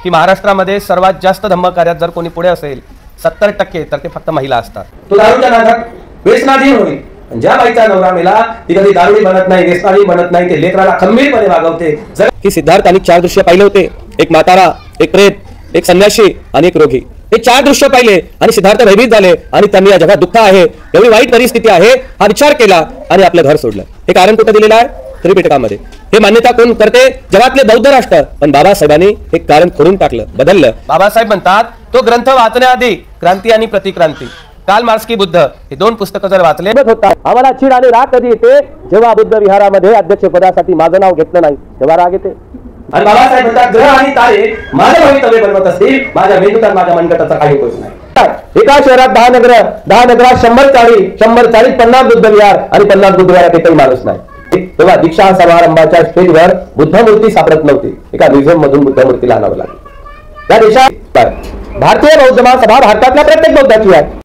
की महाराष्ट्रामध्ये सर्वात जास्त धम्मकार्यात जर कोणी पुढे असेल 70% तर ते फक्त महिला असतात। तो दारूच्या नादात व्यसनाधीन होईल। ज्या बाईचा नवरा मेला ती कधी दारूडी बनत नाही, व्यसनाधीन बनत नाही, ते लेकराला खंबीरपणे वागवते। जर की सिद्धार्थाने 4 दृश्य पाहिले होते, एक म्हातारा, एक प्रेत, एक संन्यासी आणि एक रोगी। हे 4 दृश्य पाहिले आणि सिद्धार्थ भयभीत झाले आणि त्यांनी या जगात दुःख आहे, एवढी वाईट परिस्थिती आहे हा विचार केला आणि आपलं घर सोडलं। हे कारण कुठे दिलेलं आहे? त्रिपिटकामध्ये। हे मान्यता कोण करते? जगातले बौद्ध राष्ट्र। पण बाबासाहेबांनी हे कारण खोडून टाकलं, बदललं। बाबासाहेब म्हणतात तो ग्रंथ वाचण्याआधी क्रांती आणि प्रतिक्रांती, कार्ल मार्क्स की बुद्ध हे 2 पुस्तकं जर वाचले होता। आम्हाला चीड आणि राग कधी येते? जेव्हा बुद्ध विहारामध्ये अध्यक्षपदासाठी माझं नाव घेतलं नाही तेव्हा राग येते। आणि बाबासाहेब म्हणतात ग्रह आणि तारे माझं भवितव्य बनवत असतील, माझ्या मेंदूत माझ्या मनगटाचा काही उपयोग नाही। एका शहरात 10 नगरात 100 चाळी 50 बुद्ध विहार आणि 50 बुद्ध विहारात एकही माणूस नाही। तेव्हा दीक्षा समारंभाच्या स्टेजवर बुद्ध मूर्ती सापडत नव्हती, एका म्युझियम मधून बुद्ध मूर्ती आणावं लागली। या देशात भारतीय बौद्ध महासभा भारतातल्या प्रत्येक बौद्धाची आहे।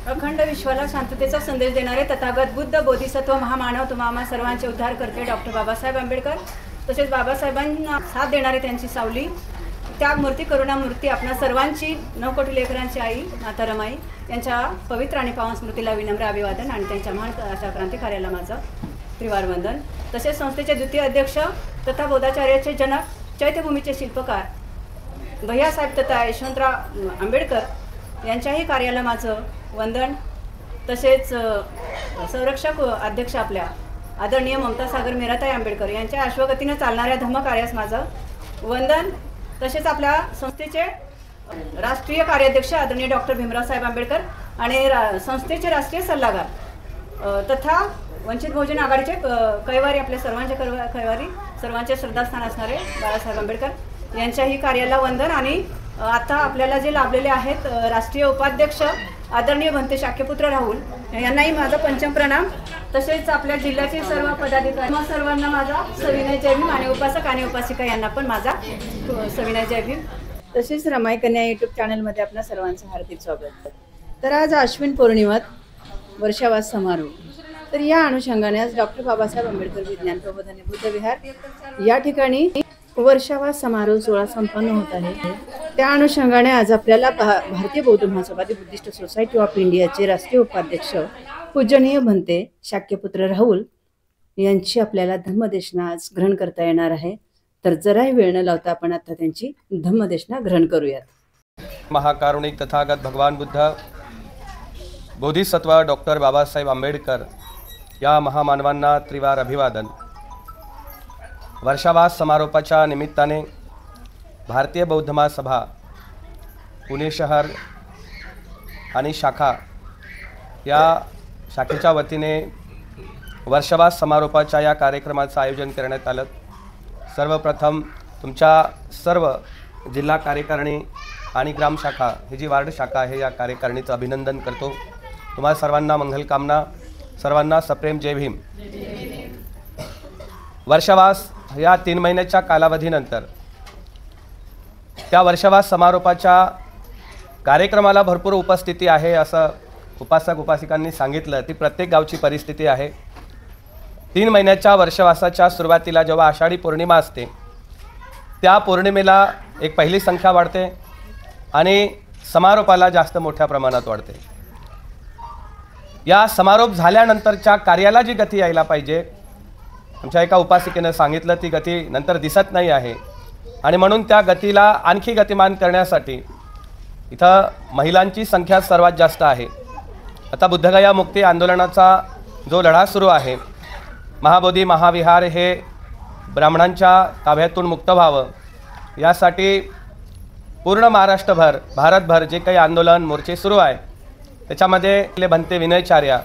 अखंड विश्वाला शांततेचा संदेश देणारे तथागत बुद्ध बोधिसत्व महामानव तुम्हा सर्वांचे उद्धार करते डॉक्टर बाबासाहेब आंबेडकर। तसेच बाबासाहेबांना साथ देणारे त्यांची सावली त्यागमूर्ती करुणामूर्ती आपणा सर्वांची 9 कोटी लेकरांची आई माता रमाई यांच्या पवित्र आणि पावन स्मृतीला विनम्र अभिवादन आणि त्यांच्या महान अशा क्रांतिकार्याला माझं त्रिवार वंदन। तसेच संस्थेचे द्वितीय अध्यक्ष तथा बौद्धाचार्याचे जनक चैत्यभूमीचे शिल्पकार भैयासाहेब तथा यशवंतराव आंबेडकर यांच्याही कार्याला माझं वंदन। तसेच संरक्षक अध्यक्ष आपल्या आदरणीय ममता सागर मीराताई आंबेडकर यांच्या अश्वगतीने चालणाऱ्या धम्मकार्यास माझं वंदन। तसेच आपल्या संस्थेचे राष्ट्रीय कार्याध्यक्ष आदरणीय डॉक्टर भीमराव साहेब आंबेडकर आणि संस्थेचे राष्ट्रीय सल्लागार तथा वंचित बहुजन आघाडीचे कैवारी आपल्या सर्वांचे कैवारी सर्वांचे श्रद्धास्थान असणारे बाळासाहेब आंबेडकर यांच्याही कार्याला वंदन। आणि आता आपल्याला जे लाभलेले आहेत राष्ट्रीय उपाध्यक्ष आदरणीय भंते शाक्यपुत्र राहुल यांनाही माझा पंचम प्रणाम। तसेच आपल्या जिल्ह्याचे सर्व पदाधिकारी सर्वांना माझा सविनय जय भीम आणि उपासक आणि उपासिका यांना पण माझा सविनय जय भीम। तसेच रमाई कन्या यूट्यूब चॅनलमध्ये आपल्या सर्वांचं हार्दिक स्वागत। तर आज अश्विन पौर्णिमात वर्षावास समारोह, तर या अनुषंगाने आज डॉक्टर बाबासाहेब आंबेडकर विज्ञान प्रबोधन बुद्ध विहार या ठिकाणी वर्षावास समारोह सोहळा संपन्न होत आहे। त्या अनुषंगाने आज आपल्याला भारतीय बौद्ध महासभा बुद्धिस्ट सोसायटी ऑफ इंडियाचे राष्ट्रीय उपाध्यक्ष पूजनीय भंते शाक्यपुत्र राहुल यांची आपल्याला धम्मदेशना आज ग्रहण करता येणार आहे। तर जराही वेळ न लावता आपण आता त्यांची धम्मदेशना ग्रहण करूयात। महाकारुणिक तथागत भगवान बुद्ध बोधिसत्व डॉक्टर बाबासाहेब आंबेडकर या महामानवांना त्रिवार अभिवादन। वर्षावास समारोपाच्या निमित्ताने भारतीय बौद्ध महासभा पुणे शहर आणि शाखा या शाखेच्या वतीने वर्षावास समारोपाच्या या कार्यक्रमाचं आयोजन करण्यात आलं। सर्वप्रथम तुमच्या सर्व जिल्हा कार्यकारिणी आणि ग्राम शाखा ही जी वार्ड शाखा आहे या कार्यकारिणीचं अभिनंदन करतो। तुम्हा सर्वांना मंगलकामना, सर्वांना सप्रेम जय भीम। वर्षावास या 3 महिन्याच्या कालावधीनंतर त्या वर्षावास समारोपाच्या कार्यक्रमाला भरपूर उपस्थिती आहे असं उपासक उपासिकांनी सांगितलं। ती प्रत्येक गावची परिस्थिती आहे। 3 महिन्याच्या वर्षवासाच्या सुरुवातीला जेव्हा आषाढी पौर्णिमा असते त्या पौर्णिमेला एक पहिली संख्या वाढते आणि समारोपाला जास्त मोठ्या प्रमाणात वाढते। या समारोप झाल्यानंतरच्या कार्याला जी गती यायला पाहिजे आमच्या एका उपासिकेने सांगितलं ती गती नंतर दिसत नाही आहे आणि म्हणून त्या गतीला आणखी गतिमान करण्यासाठी इथं महिलांची संख्या सर्वात जास्त आहे। आता बुद्धगया मुक्ती आंदोलनाचा जो लढा सुरू आहे, महाबोधी महाविहार हे ब्राह्मणांच्या ताब्यातून मुक्त व्हावं यासाठी पूर्ण महाराष्ट्रभर भारतभर जे काही आंदोलन मोर्चे सुरू आहे त्याच्यामध्ये आपले भंते विनयचार्य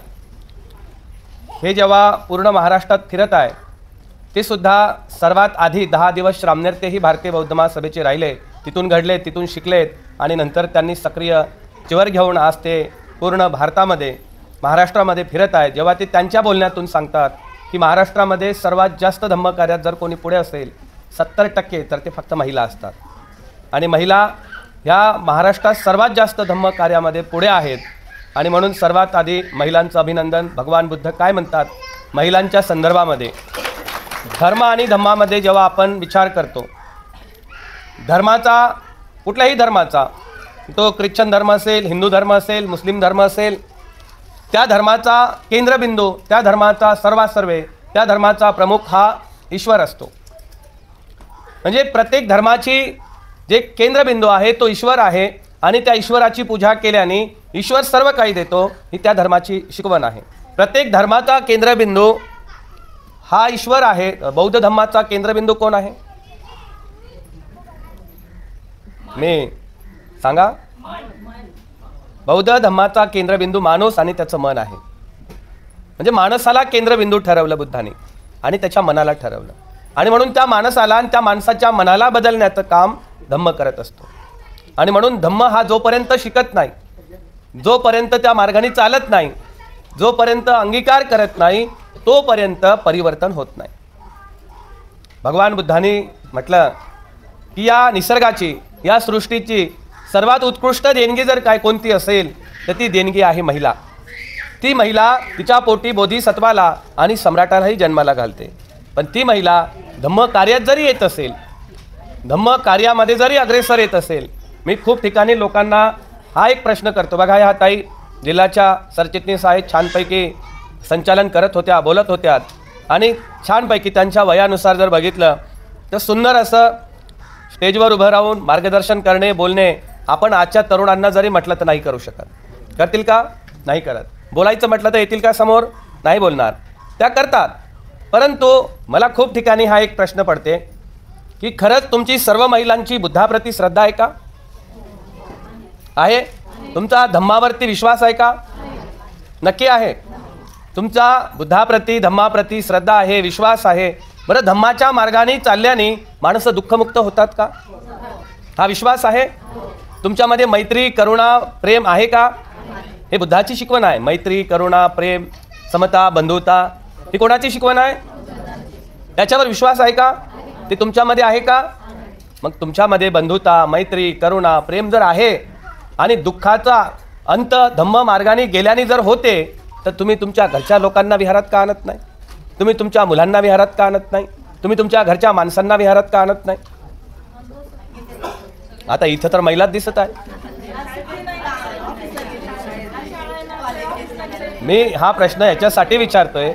हे जेव्हा पूर्ण महाराष्ट्रात फिरत आहे ते सुद्धा सर्वात आधी 10 दिवस श्रामनेरतेही भारतीय बौद्ध महासभेचे राहिले, तिथून घडले, तिथून शिकलेत आणि नंतर त्यांनी सक्रिय चिवर घेऊन आज ते पूर्ण भारतामध्ये महाराष्ट्रामध्ये फिरत आहे। जेव्हा ते त्यांच्या बोलण्यातून सांगतात की महाराष्ट्रामध्ये सर्वात जास्त धम्मकार्यात जर कोणी पुढे असेल 70% तर ते फक्त महिला असतात आणि महिला ह्या महाराष्ट्रात सर्वात जास्त धम्मकार्यामध्ये पुढे आहेत आणि म्हणून सर्वात आधी महिलांचं अभिनंदन। भगवान बुद्ध काय म्हणतात महिलांच्या संदर्भामध्ये, धर्म आणि धम्मामध्ये जेव्हा आपण विचार करतो, धर्माचा कुठल्याही धर्माचा, तो ख्रिश्चन धर्म असेल, हिंदू धर्म असेल, मुस्लिम धर्म असेल, त्या धर्माचा केंद्रबिंदू, त्या धर्माचा सर्वासर्वे, त्या धर्माचा प्रमुख हा ईश्वर असतो। म्हणजे प्रत्येक धर्माची जे केंद्रबिंदू आहे तो ईश्वर आहे आणि त्या ईश्वराची पूजा केल्याने ईश्वर सर्व काही देतो, ही त्या धर्माची शिकवण आहे। प्रत्येक धर्माचा केंद्रबिंदू हा ईश्वर आहे। बौद्ध धर्माचा केंद्रबिंदू कोण आहे? मी सांगा। बौद्ध धर्माचा केंद्रबिंदू माणूस आणि त्याचं मन आहे। म्हणजे माणसाला केंद्रबिंदू ठरवलं बुद्धाने आणि त्याच्या मनाला ठरवलं आणि म्हणून त्या माणसाला आणि त्या माणसाच्या मनाला बदलण्याचं काम धम्म करत असतो। आणि म्हणून धम्म हा जोपर्यंत शिकत नाही, जोपर्यंत त्या मार्गाने चालत नाही, जोपर्यंत अंगीकार करत नाही, तोपर्यंत परिवर्तन होत नाही। भगवान बुद्धांनी म्हटलं की या निसर्गाची, या सृष्टीची सर्वात उत्कृष्ट देणगी जर काय कोणती असेल तर ती देणगी आहे महिला। ती महिला तिच्या पोटी बोधिसत्वाला आणि सम्राटालाही जन्माला घालते, पण ती महिला धम्म कार्यात जरी येत असेल, धम्म कार्यामध्ये जरी अग्रेसर येत असेल। मी खूप ठिकाणी लोकांना हा एक प्रश्न करतो, बघा ह्या ताई जिल्ह्याच्या सरचिटणीस आहेत, छानपैकी संचालन करत होत्या, बोलत होत्या आणि छानपैकी त्यांच्या वयानुसार जर बघितलं तर सुंदर असं स्टेजवर उभं राहून मार्गदर्शन करणे, बोलणे आपण आजच्या तरुणांना जरी म्हटलं तर नाही करू शकत। करतील का? नाही करत। बोलायचं म्हटलं तर येतील का समोर? नाही बोलणार। त्या करतात, परंतु मला खूप ठिकाणी हा एक प्रश्न पडते की खरंच तुमची सर्व महिलांची बुद्धाप्रती श्रद्धा आहे का? आहे? तुमचा धम्मावरती विश्वास आहे का? नक्की आहे। तुमचा बुद्धाप्रती, धम्माप्रती श्रद्धा आहे, विश्वास आहे। बरं, धम्माच्या मार्गाने चालल्याने माणसं दुःखमुक्त होतात का? हा विश्वास आहे? तुमच्यामध्ये मैत्री, करुणा, प्रेम आहे का? हे बुद्धाची शिकवण आहे। मैत्री, करुणा, प्रेम, समता, बंधुता ही कोणाची शिकवण आहे? त्याच्यावर विश्वास आहे का? ते तुमच्यामध्ये आहे का? मग तुमच्यामध्ये बंधुता, मैत्री, करुणा, प्रेम जर आहे आणि दुःखाचा अंत धम्म मार्गाने गेल्याने जर होते तर तुम्ही तुमच्या घरच्या लोकांना विहारात का आणत नाही? तुम्ही तुमच्या मुलांना विहारात का आणत नाही? तुम्ही तुमच्या घरच्या माणसांना विहारात का आणत नाही? आता इथं तर महिलाच दिसत आहे। मी हा प्रश्न याच्यासाठी विचारतोय,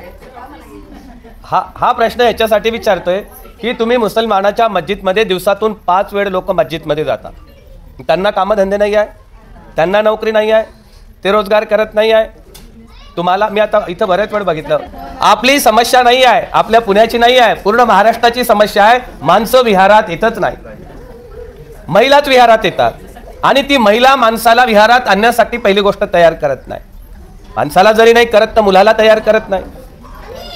हा प्रश्न याच्यासाठी विचारतोय की तुम्ही मुसलमानाच्या मस्जिदमध्ये दिवसातून 5 वेळ लोक मस्जिदमध्ये जातात, त्यांना कामधंदे नाही आहे, त्यांना नोकरी नाही आहे, ते रोजगार करत नाही आहे। तुम्हाला मी आता इथं बरेच वेळ बघितलं, आपली समस्या नाही आहे, आपल्या पुण्याची नाही आहे, पूर्ण महाराष्ट्राची समस्या आहे। माणसं विहारात येतच नाही, महिलाच विहारात येतात आणि ती महिला माणसाला विहारात आणण्यासाठी पहिली गोष्ट तयार करत नाही। माणसाला जरी नाही करत तर मुलाला तयार करत नाही।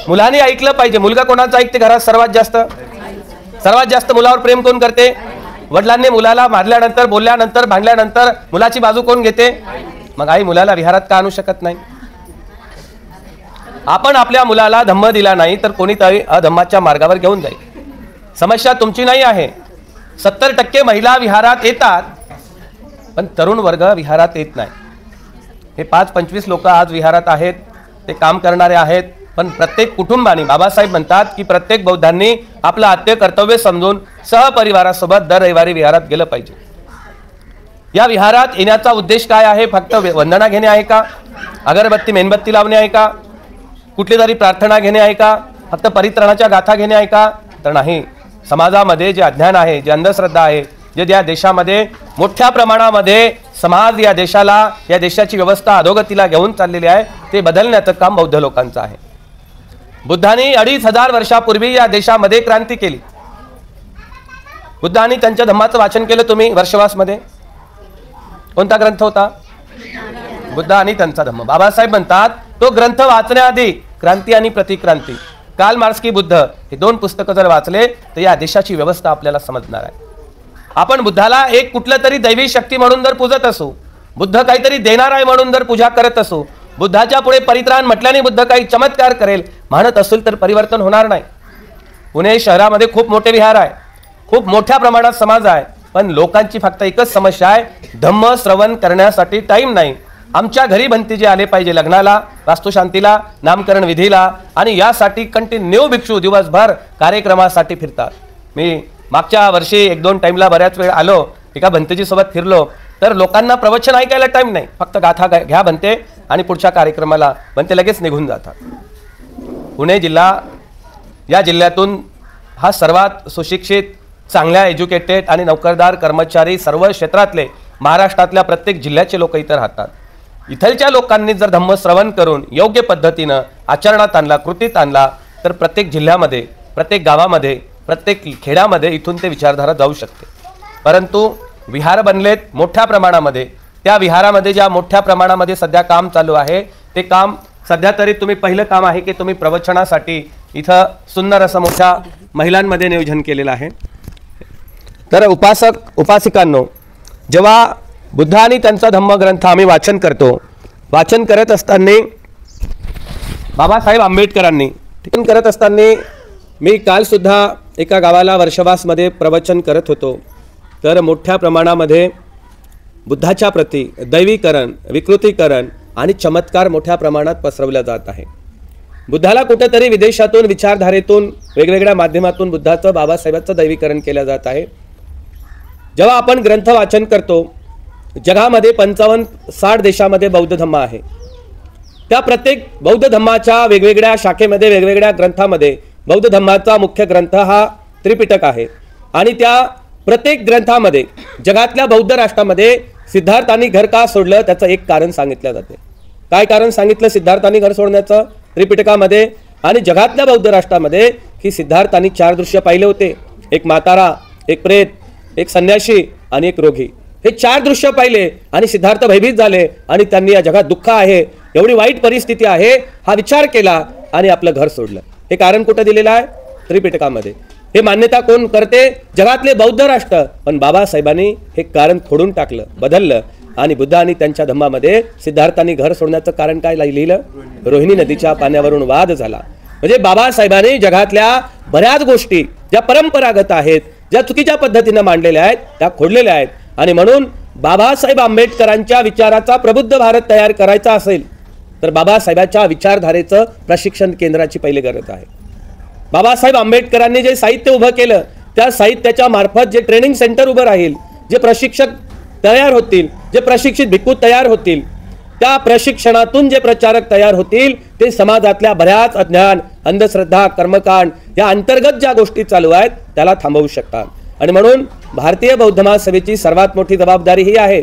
मुलाने ऐकलं पाहिजे। मुलगा कोणाचं ऐकते घरात? सर्वात जास्त मुलावर प्रेम कोण करते? वडिलांनी मुलाला मारल्यानंतर, बोलल्यानंतर, भांडल्यानंतर मुलाची बाजू कोण घेते? मग आई मुलाला विहारात का आणू शकत नाही? आपण आपल्या मुलाला धम्म दिला नाही तर कोणीतरी अधम्माच्या मार्गावर घेऊन जाईल। समस्या तुमची नाही आहे। 70% महिला विहारात येतात पण तरुण वर्ग विहारात येत नाही। हे 5-25 लोक आज विहारात आहेत, ते काम करणारे आहेत, पण प्रत्येक कुटुंबाने, बाबासाहेब म्हणतात की प्रत्येक बौद्धांनी आपलं आद्य कर्तव्य समजून सहपरिवारासोबत दर रविवारी विहारात गेलं पाहिजे। या विहारात येण्याचा उद्देश काय आहे? फक्त वंदना घेणे आहे का? अगरबत्ती, मेणबत्ती लावणे आहे का? कुठली तरी प्रार्थना घेणे आहे का? फक्त परित्राणाच्या गाथा घेणे आहे का? तर नाही। समाजामध्ये जे अज्ञान आहे, जे अंधश्रद्धा आहे, जे या देशामध्ये मोठ्या प्रमाणामध्ये समाज या देशाला, या देशाची व्यवस्था अधोगतीला घेऊन चाललेली आहे, ते बदलण्याचं काम बौद्ध लोकांचं आहे. बुद्धांनी 2500 वर्षापूर्वी या देशामध्ये क्रांती केली. बुद्धांनी त्यांच्या धम्माचं वाचन केलं. तुम्ही वर्षवासमध्ये कोणता ग्रंथ होता? बुद्ध आणि त्यांचा धम्म. बाबासाहेब म्हणतात तो ग्रंथ वाचण्याआधी क्रांती आणि प्रतिक्रांती, कार्ल मार्क्स की बुद्ध, हे 2 पुस्तकं जर वाचले तर या देशाची व्यवस्था आपल्याला समजणार आहे. आपण बुद्धाला एक कुठलं तरी दैवी शक्ती म्हणून जर पूजत असू, बुद्ध काहीतरी देणार आहे म्हणून जर पूजा करत असू, बुद्धाच्या पुढे परित्राण म्हटल्याने बुद्ध काही चमत्कार करेल म्हणत असेल तर परिवर्तन होणार नाही. पुणे शहरामध्ये खूप मोठे विहार आहे, खूप मोठ्या प्रमाणात समाज आहे, पण लोकांची फक्त एकच समस्या आहे, धम्म श्रवण करण्यासाठी टाइम नाही. आमच्या घरी भंतीजे आले पाहिजे, लग्नाला, वास्तुशांतीला, नामकरण विधीला, आणि यासाठी कंटिन्यू भिक्षू दिवसभर कार्यक्रमासाठी फिरतात. मी मागच्या वर्षी 1-2 टाइमला बऱ्याच वेळ आलो, एका भंतेजी सोबत फिरलो, तर लोकांना प्रवचन ऐकायला टाइम नाही, फक्त गाथा घ्या भंते आणि पुढच्या कार्यक्रमाला भंते लगेच निघून जातात. पुणे जिल्हा या जिल्ह्यातून हा सर्वात सुशिक्षित, चांगल्या एज्युकेटेड आणि नोकरदार कर्मचारी सर्व क्षेत्रातले महाराष्ट्रातल्या प्रत्येक जिल्ह्याचे लोक इथं राहतात. इथलच्या लोकांनी जर धम्मश्रवण करून योग्य पद्धतीनं आचरणात आणला, कृतीत आणला, तर प्रत्येक जिल्ह्यामध्ये, प्रत्येक गावामध्ये, प्रत्येक खेड्यामध्ये इथून ते विचारधारा जाऊ शकते. परंतु विहार बनलेत मोठ्या प्रमाणामध्ये, त्या विहारामध्ये ज्या मोठ्या प्रमाणामध्ये सध्या काम चालू आहे, ते काम सध्या तरी तुम्ही पहिलं काम आहे की तुम्ही प्रवचनासाठी इथं सुंदर असं मोठ्या महिलांमध्ये नियोजन केलेलं आहे. तर उपासक उपासिकांनो, जेव्हा बुद्ध आणि त्यांचा धम्मग्रंथ आम्ही वाचन करतो, वाचन करत असताना बाबासाहेब आंबेडकरांनी करत असताना मी कालसुद्धा एका गावाला वर्षवासमध्ये प्रवचन करत होतो, तर मोठ्या प्रमाणामध्ये बुद्धाच्या प्रती दैवीकरण, विकृतीकरण आणि चमत्कार मोठ्या प्रमाणात पसरवल्या जात आहे. बुद्धाला कुठेतरी विदेशातून, विचारधारेतून, वेगवेगळ्या माध्यमातून बुद्धाचं, बाबासाहेबांचं दैवीकरण केलं जात आहे. जेव्हा आपण ग्रंथ वाचन करतो, जगामध्ये 55-60 देशामध्ये बौद्ध धम्म आहे. त्या प्रत्येक बौद्ध धम्माच्या वेगवेगळ्या शाखेमध्ये, वेगवेगळ्या ग्रंथामध्ये बौद्ध धम्माचा मुख्य ग्रंथ हा त्रिपिटक आहे. आणि त्या प्रत्येक ग्रंथामध्ये जगातल्या बौद्ध राष्ट्रामध्ये सिद्धार्थांनी घर का सोडलं त्याचं एक कारण सांगितलं जाते. काय कारण सांगितलं सिद्धार्थांनी घर सोडण्याचं त्रिपिटकामध्ये? आणि जगातल्या बौद्ध राष्ट्रामध्ये की सिद्धार्थांनी 4 दृश्य पाहिले होते, एक म्हातारा, एक प्रेत, एक संन्याशी आणि एक रोगी. हे 4 दृश्य पाहिले आणि सिद्धार्थ भयभीत झाले आणि त्यांनी या जगात दुःख आहे, एवढी वाईट परिस्थिती आहे, हा विचार केला आणि आपलं घर सोडलं. हे कारण कुठं दिलेलं आहे? त्रिपिटकामध्ये. हे मान्यता कोण करते? जगातले बौद्ध राष्ट्र. पण बाबासाहेबांनी हे कारण खोडून टाकलं, बदललं आणि बुद्ध आणि त्यांच्या धम्मामध्ये सिद्धार्थांनी घर सोडण्याचं कारण काय लिहिलं? रोहिणी नदीच्या पाण्यावरून वाद झाला. म्हणजे बाबासाहेबांनी जगातल्या बऱ्याच गोष्टी ज्या परंपरागत आहेत, ज्या चुकीच्या पद्धतीने मांडलेल्या आहेत, त्या खोडलेल्या आहेत. आणि म्हणून बाबासाहेब आंबेडकरांच्या विचाराचा प्रबुद्ध भारत तयार करायचा असेल तर बाबासाहेबांच्या विचारधारेचं प्रशिक्षण केंद्राची पहिली गरज आहे. बाबासाहेब आंबेडकरांनी जे साहित्य उभं केलं, त्या साहित्याच्या मार्फत जे ट्रेनिंग सेंटर उभं राहील, जे प्रशिक्षक तयार होतील, जे प्रशिक्षित भिक्खू तयार होतील, त्या प्रशिक्षणातून जे प्रचारक तयार होतील, ते समाजातल्या बऱ्याच अज्ञान, अंधश्रद्धा, कर्मकांड या अंतर्गत ज्या गोष्टी चालू आहेत त्याला थांबवू शकतात. आणि म्हणून भारतीय बौद्ध महासभेची सर्वात मोठी जबाबदारी ही आहे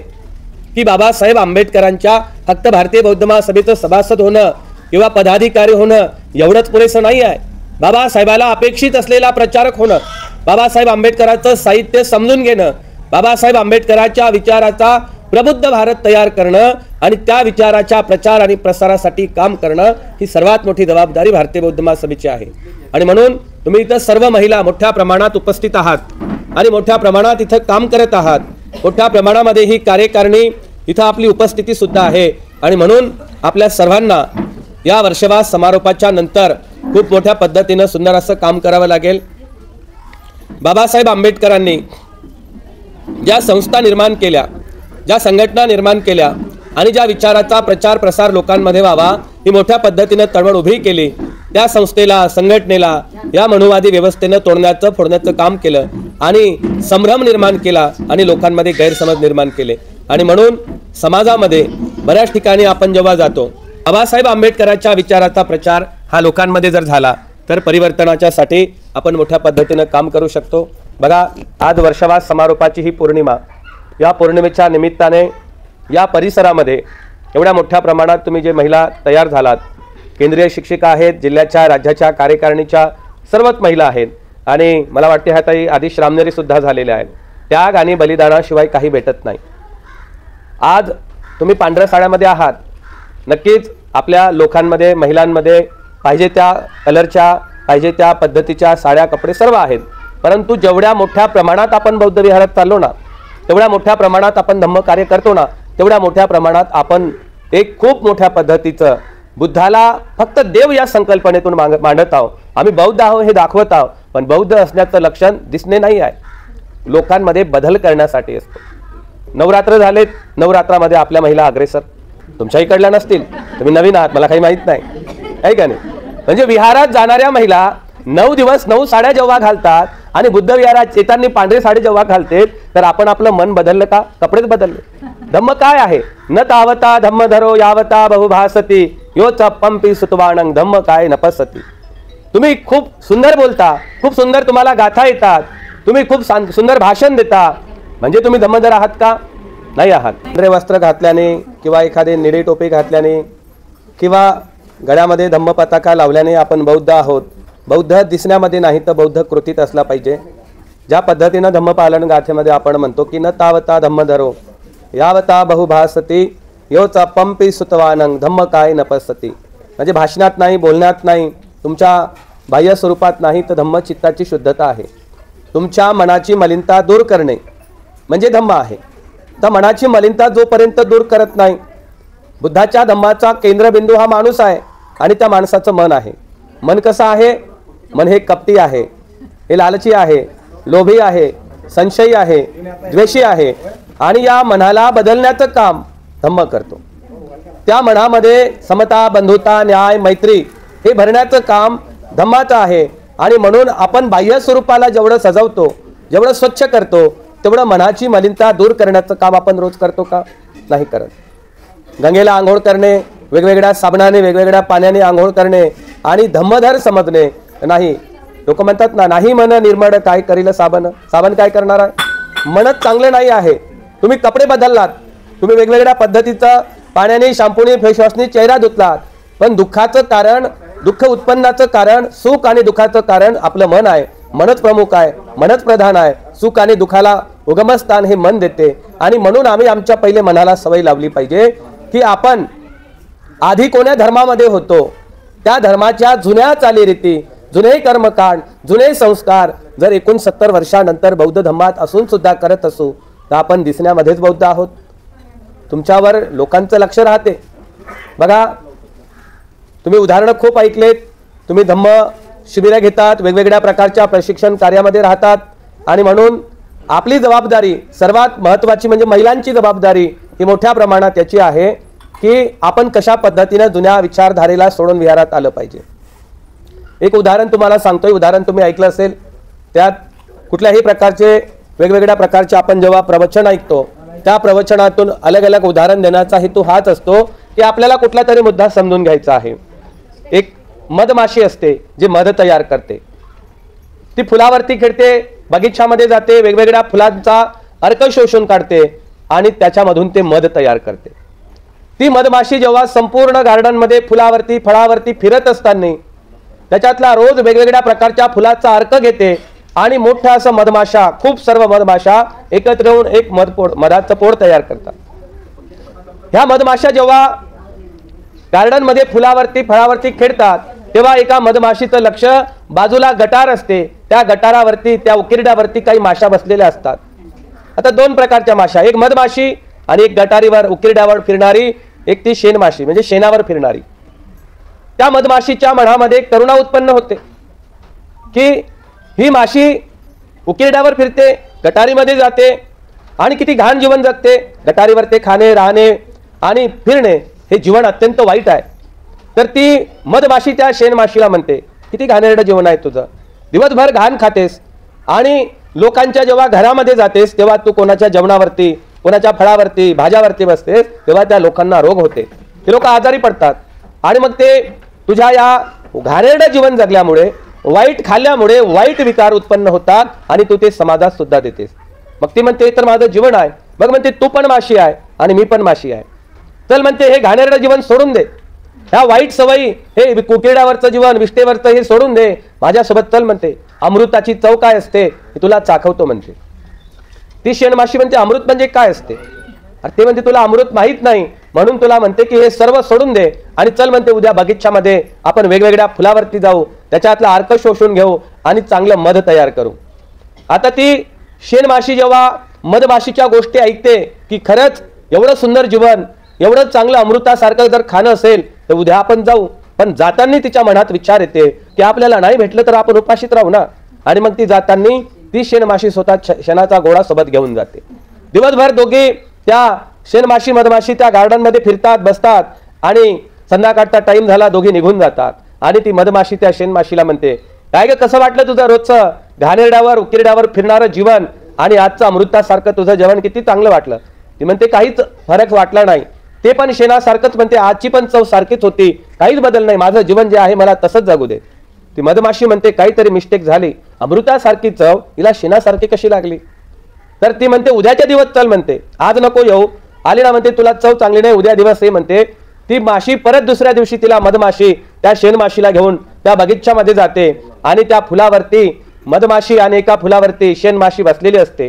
की बाबासाहेब आंबेडकरांच्या फक्त भारतीय बौद्ध महासभेचं सभासद होणं किंवा पदाधिकारी होणं एवढंच पुरेसं नाही आहे. बाबासाहेबाला अपेक्षित असलेला प्रचारक होणं, बाबासाहेब आंबेडकरांचं साहित्य समजून घेणं, बाबासाहेब आंबेडकरांच्या विचाराचा प्रबुद्ध भारत तयार करणं आणि त्या विचाराच्या प्रचार आणि प्रसारासाठी काम करणं ही सर्वात मोठी जबाबदारी भारतीय बौद्ध महासभेची आहे. आणि म्हणून तुम्ही इथं सर्व महिला मोठ्या प्रमाणात उपस्थित आहात आणि मोठ्या प्रमाणात इथं काम करत आहात. मोठ्या प्रमाणामध्ये ही कार्यकारिणी इथं आपली उपस्थिती सुद्धा आहे. आणि म्हणून आपल्या सर्वांना या वर्षवास समारोपाच्या नंतर खूप मोठ्या पद्धतीनं सुंदर असं काम करावं लागेल. बाबासाहेब आंबेडकरांनी ज्या संस्था निर्माण केल्या, ज्या संघटना निर्माण केल्या आणि ज्या विचाराचा प्रचार प्रसार लोकांमध्ये व्हावा ही मोठ्या पद्धतीनं तळमळ उभी केली, त्या संस्थेला, संघटनेला या मनुवादी व्यवस्थेनं तोडण्याचं, फोडण्याचं काम केलं आणि संभ्रम निर्माण केला आणि लोकांमध्ये गैरसमज निर्माण केले. आणि म्हणून समाजामध्ये बऱ्याच ठिकाणी आपण जेव्हा जातो, बाबासाहेब आंबेडकरांच्या विचाराचा प्रचार हा लोकांमध्ये जर झाला तर परिवर्तनाच्यासाठी आपण मोठ्या पद्धतीनं काम करू शकतो. बघा, आज वर्षवास समारोपाची ही पौर्णिमा, या पौर्णिमेच्या निमित्ताने या परिसरामध्ये एवढ्या मोठ्या प्रमाणात तुम्ही जे महिला तयार झालात, केंद्रीय शिक्षिका आहेत, जिल्ह्याच्या राज्याच्या कार्यकारिणीच्या सर्वच महिला आहेत आणि मला वाटते ह्या ताई आधी श्रामनेरी सुद्धा झालेल्या आहेत. त्याग आणि बलिदानाशिवाय काही भेटत नाही. आज तुम्ही पांढऱ्या साड्यामध्ये आहात, नक्कीच आपल्या लोकांमध्ये महिलांमध्ये पाहिजे त्या कलरच्या पाहिजे त्या पद्धतीच्या साड्या कपडे सर्व आहेत, परंतु जेवढ्या मोठ्या प्रमाणात आपण बौद्ध विहारात चाललो ना, तेवढ्या मोठ्या प्रमाणात आपण धम्मकार्य करतो ना, तेवढ्या मोठ्या प्रमाणात आपण एक खूप मोठ्या पद्धतीचं बुद्धाला फक्त देव या संकल्पनेतून मांडत आहोत. आम्ही बौद्ध आहोत हे दाखवत आहोत, पण बौद्ध असण्याचं लक्षण दिसणे नाही आहे, लोकांमध्ये बदल करण्यासाठी असतो. नवरात्र झालेत, नवरात्रामध्ये आपल्या महिला अग्रेसर, तुमच्या इकडल्या नसतील, तुम्ही नवीन आहात, मला काही माहीत नाही आहे का नाही. म्हणजे विहारात जाणाऱ्या महिला 9 दिवस 9 साड्या जेव्हा घालतात आणि बुद्ध विहारात येताना पांढरी साडी जेव्हा घालते, तर आपण आपलं मन बदललं का? कपडेच बदलले. धम्म काय आहे? न तावता धम्मधरो यावता बहुभासती योच पंपी सुतवाणंग. धम्म काय नपसती. तुम्ही खूप सुंदर बोलता, खूप सुंदर तुम्हाला गाथा येतात, तुम्ही खूप सुंदर भाषण देता, म्हणजे तुम्ही धम्मधर आहात का? नाही आहात. पांढरे वस्त्र घातल्याने किंवा एखादे निळी टोपी घातल्याने किंवा गळ्यामध्ये धम्म पताका लावल्याने आपण बौद्ध आहोत. बौद्ध दिसण्यामध्ये नाही तर बौद्ध कृतीत असला पाहिजे. ज्या पद्धतीनं धम्मपालन गाथेमध्ये आपण म्हणतो की न तावता धम्मधरो यावता बहुभासती योच पंपी सुतवानंग. धम्म काय नपसती. म्हणजे भाषणात नाही, बोलण्यात नाही, तुमच्या बाह्य स्वरूपात नाही, तर धम्म चित्ताची शुद्धता आहे. तुमच्या मनाची मलिनता दूर करणे म्हणजे धम्म आहे. तर मनाची मलिनता जोपर्यंत दूर करत नाही, बुद्धाच्या धम्माचा केंद्रबिंदू हा माणूस आहे आणि त्या माणसाचं मन आहे. मन कसं आहे? मन हे कपटी आहे, हे लालची आहे, लोभी आहे, संशयी आहे, द्वेषी आहे आणि या मनाला बदलण्याचं काम धम्म करतो. त्या मनामध्ये समता, बंधुता, न्याय, मैत्री हे भरण्याचं काम धम्माचं आहे. आणि म्हणून आपण बाह्य स्वरूपाला जेवढं सजवतो, जेवढं स्वच्छ करतो, तेवढं मनाची मलिनता दूर करण्याचं काम आपण रोज करतो का? नाही करत. गंगेला आंघोळ करणे, वेगवेगळ्या साबणाने वेगवेगळ्या पाण्याने आंघोळ करणे आणि धम्मधर समजणे नाही. लोक म्हणतात ना, नाही मन निर्मळ काय करील साबण. साबण काय करणार आहे? मनच चांगले नाही आहे. तुम्ही कपडे बदललात, तुम्ही वेगवेगळ्या पद्धतीचं पाण्याने, शॅम्पूने, फेसवॉशने चेहरा धुतलात, पण दुःखाचं कारण, दुःख उत्पन्नाचं कारण, सुख आणि दुःखाचं कारण आपलं मन आहे. मनच प्रमुख आहे, मनच प्रधान आहे. सुख आणि दुःखाला उगमस्थान हे मन देते. आणि म्हणून आम्ही आमच्या पहिले मनाला सवय लावली पाहिजे की आपण आधी कोण्या धर्मामध्ये होतो, त्या धर्माच्या जुन्या चालीरीती, जुने कर्मकांड, जुने संस्कार जर 69 वर्षानंतर बौद्ध धर्मात असून सुद्धा करत असू, तर आपण दिसण्यामध्येच बौद्ध आहोत. तुमच्यावर लोकांचं लक्ष राहते. बघा, तुम्ही उदाहरणं खूप ऐकलेत. तुम्ही धम्म शिबिरं घेतात, वेगवेगळ्या प्रकारच्या प्रशिक्षण कार्यामध्ये राहतात आणि म्हणून आपली जबाबदारी, सर्वात महत्त्वाची म्हणजे महिलांची जबाबदारी ही मोठ्या प्रमाणात याची आहे की आपण कशा पद्धतीने जुन्या विचारधारेला सोडून विहारात आलं पाहिजे. एक उदाहरण तुम्हाला सांगतोय. उदाहरण तुम्ही ऐकलं असेल. त्यात कुठल्याही प्रकारचे वेगवेगळ्या प्रकारचे आपण जेव्हा प्रवचन ऐकतो, त्या प्रवचनातून अलग अलग उदाहरण देण्याचा हेतू हाच असतो की आपल्याला कुठला तरी मुद्दा समजून घ्यायचा आहे. एक मधमाशी असते जी मध तयार करते. ती फुलावरती खेळते, बगीच्यामध्ये जाते, वेगवेगळ्या फुलांचा अर्क शोषून काढते आणि त्याच्यामधून ते मध तयार करते. ती मधमाशी जेव्हा संपूर्ण गार्डनमध्ये फुलावरती, फळावरती फिरत असताना त्याच्यातला रोज वेगवेगळ्या प्रकारच्या फुलाचा अर्क घेते आणि मोठ्या असं मधमाशा, खूप सर्व मधमाशा एकत्र येऊन एक मधाचं पोळ तयार करतात. ह्या मधमाशा जेव्हा गार्डनमध्ये फुलावरती, फळावरती खेळतात, तेव्हा एका मधमाशीचं लक्ष बाजूला गटार असते. त्या गटारावरती, त्या उकिरड्यावरती काही माशा बसलेल्या असतात. आता 2 प्रकारच्या माशा, एक मधमाशी आणि एक गटारीवर उकिरड्यावर फिरणारी, एक ती शेणमाशी म्हणजे शेणावर फिरणारी. त्या मधमाशीच्या मनामध्ये एक करुणा उत्पन्न होते की ही माशी उकिरड्यावर फिरते, गटारीमध्ये जाते आणि किती घाण जीवन जगते. गटारीवर ते खाणे, राहणे आणि फिरणे हे जीवन अत्यंत वाईट आहे. तर ती मधमाशी त्या शेणमाशीला म्हणते, किती घाणेरडं जीवन आहे तुझं, दिवसभर घाण खातेस आणि लोकांच्या जेव्हा घरामध्ये जातेस तेव्हा तू कोणाच्या जेवणावरती, कोणाच्या फळावरती, भाज्यावरती बसतेस, तेव्हा त्या लोकांना रोग होते, ते लोक आजारी पडतात आणि मग ते तुझ्या या घाणेरडं जीवन जगल्यामुळे, वाईट खाल्ल्यामुळे वाईट विकार उत्पन्न होतात आणि तू ते समाजात सुद्धा देतेस. मग ती म्हणते तर माझं जीवन आहे. मग म्हणते तू पण माशी आहे आणि मी पण माशी आहे. चल म्हणते हे घाणेरडं जीवन सोडून दे, ह्या वाईट सवयी, हे कुकिरड्यावरचं जीवन, विष्टेवरचं हे सोडून दे, माझ्यासोबत चल म्हणते. अमृताची चव काय असते हे तुला चाखवतो म्हणते. ती शेणमाशी म्हणते अमृत म्हणजे काय असते. अरे ते म्हणते तुला अमृत माहित नाही, म्हणून तुला म्हणते की हे सर्व सोडून दे आणि चल म्हणते उद्या बगीच्यामध्ये आपण वेगवेगळ्या फुलावरती जाऊ, त्याच्यातला अर्क शोषून घेऊ आणि चांगलं मध तयार करू. आता ती शेणमाशी जेव्हा मधमाशीच्या गोष्टी ऐकते की खरंच एवढं सुंदर जीवन, एवढं चांगलं अमृतासारखं जर खाणं असेल तर उद्या आपण जाऊ. पण जाताना तिच्या मनात विचार येते की आपल्याला नाही भेटलं तर आपण उपाशीत राहू ना. आणि मग ती जाताना ती शेणमाशी स्वतः शेणाचा गोळा सोबत घेऊन जाते. दिवसभर दोघे त्या शेणमाशी मधमाशी त्या गार्डन मध्ये फिरतात, बसतात आणि संध्याकाळचा टाइम झाला, दोघे निघून जातात. आणि ती मधमाशी त्या शेणमाशीला म्हणते, काय ग कसं वाटलं तुझं रोजचं घाणेरड्यावर उकिरड्यावर फिरणारं जीवन आणि आजचं अमृतासारखं तुझं जेवण किती चांगलं वाटलं. ती म्हणते काहीच फरक वाटला नाही, ते पण शेणासारखंच म्हणते, आजची पण चव सारखीच होती, काहीच बदल नाही, माझं जीवन जे आहे मला तसंच जगू दे. ती मधमाशी म्हणते काहीतरी मिस्टेक झाली, अमृतासारखी चव हिला शेणासारखी कशी लागली. तर ती म्हणते उद्याच्या दिवस चल म्हणते, आज नको येऊ. आली ना म्हणते तुला चव चांगली नाही, उद्या दिवस ये म्हणते. ती माशी परत दुसऱ्या दिवशी तिला मधमाशी त्या शेणमाशीला घेऊन त्या बगीच्यामध्ये जाते आणि त्या फुलावरती मधमाशी आणि एका फुलावरती शेणमाशी बसलेली असते.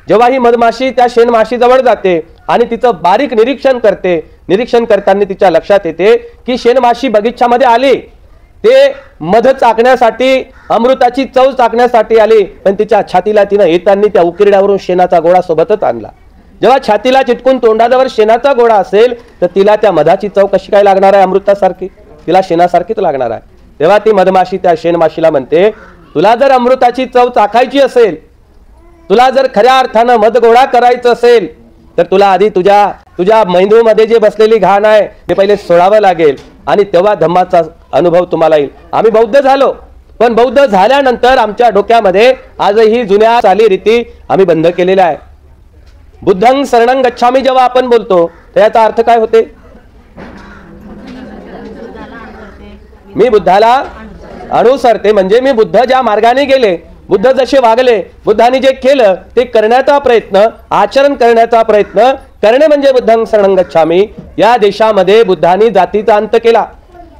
जेव्हा ही मधमाशी त्या शेणमाशी जवळ जाते आणि तिचं बारीक निरीक्षण करते, निरीक्षण करताना तिच्या लक्षात येते की शेणमाशी बगीच्यामध्ये आली, ते मध चाकण्यासाठी, अमृताची चव चाकण्यासाठी आली, पण तिच्या छातीला तिनं येताना त्या उकिरड्यावरून शेणाचा गोळा सोबतच आणला. जेव्हा छातीला चिटकून तोंडाजवळ शेणाचा गोळा असेल तर तिला त्या मधाची चव कशी काय लागणार आहे, अमृतासारखी, तिला शेणासारखीच लागणार आहे. तेव्हा ती मधमाशी त्या शेणमाशीला म्हणते, तुला जर अमृताची चव चाखायची असेल, तुला जर खऱ्या अर्थानं मध गोळा करायचं असेल तर तुला आधी तुझ्या मेंदूमध्ये जे बसलेली घाण आहे ते पहिले सोडावं लागेल आणि तेव्हा धम्माचा अनुभव तुम्हाला येईल. आम्ही बौद्ध झालो, पण बौद्ध झाल्यानंतर आमच्या डोक्यामध्ये आजही जुन्या चालीरीती आम्ही बंद केलेल्या आहे. बुद्धं शरणं गच्छामी जेव्हा आपण बोलतो तर याचा अर्थ काय होते, मी बुद्धाला अनुसरते, म्हणजे मी बुद्ध ज्या मार्गाने गेले, बुद्ध जसे वागले, बुद्धांनी जे केलं ते करण्याचा प्रयत्न, आचरण करण्याचा प्रयत्न करणे म्हणजे बुद्धं शरणं गच्छामी. या देशामध्ये बुद्धांनी जातीचा अंत केला,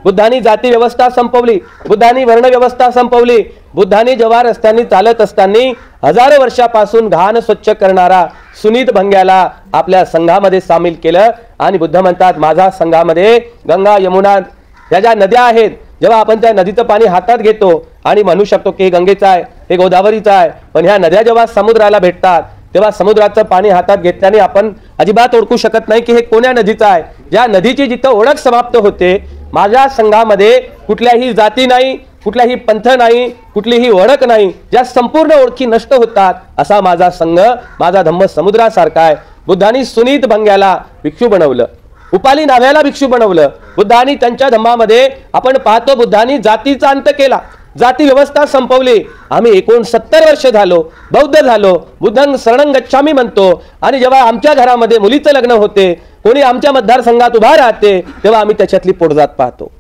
बुद्धांनी जाती व्यवस्था संपवली, बुद्धांनी वर्ण व्यवस्था संपवली. बुद्धांनी जेव्हा रस्त्यांनी चालत असताना हजारो वर्षापासून घाण स्वच्छ करणारा सुनीत भंग्याला आपल्या संघामध्ये सामील केलं आणि बुद्ध म्हणतात माझा संघामध्ये गंगा, यमुना या ज्या नद्या आहेत, जेव्हा आपण त्या नदीचं पाणी हातात घेतो आणि म्हणू शकतो की हे गंगेचं आहे, हे गोदावरीचं आहे, पण ह्या नद्या जेव्हा समुद्राला भेटतात तेव्हा समुद्राचं पाणी हातात घेतल्याने आपण अजिबात ओळखू शकत नाही की हे कोण्या नदीचं आहे. ज्या नदीची जिथं ओळख समाप्त होते, माझ्या संघामध्ये कुठल्याही जाती नाही, कुठल्याही पंथ नाही, कुठलीही ओळख नाही, ज्या संपूर्ण ओळखी नष्ट होतात, असा माझा संघ, माझा धम्म समुद्रासारखा आहे. बुद्धांनी सुनीत भंग्याला भिक्षू बनवलं, उपाली नाव्याला भिक्षू बनवलं. बुद्धांनी त्यांच्या धम्मामध्ये आपण पाहतो बुद्धांनी जातीचा अंत केला, जाती व्यवस्था संपवली. आम्ही 69 वर्ष झालो, बौद्ध झालो, बुद्धं शरणं गच्छामी म्हणतो. आणि जेव्हा आमच्या घरामध्ये मुलीचं लग्न होते, कोणी आमच्या मतदारसंघात उभा राहते, तेव्हा आम्ही त्याच्यातली पोटजात पाहतो.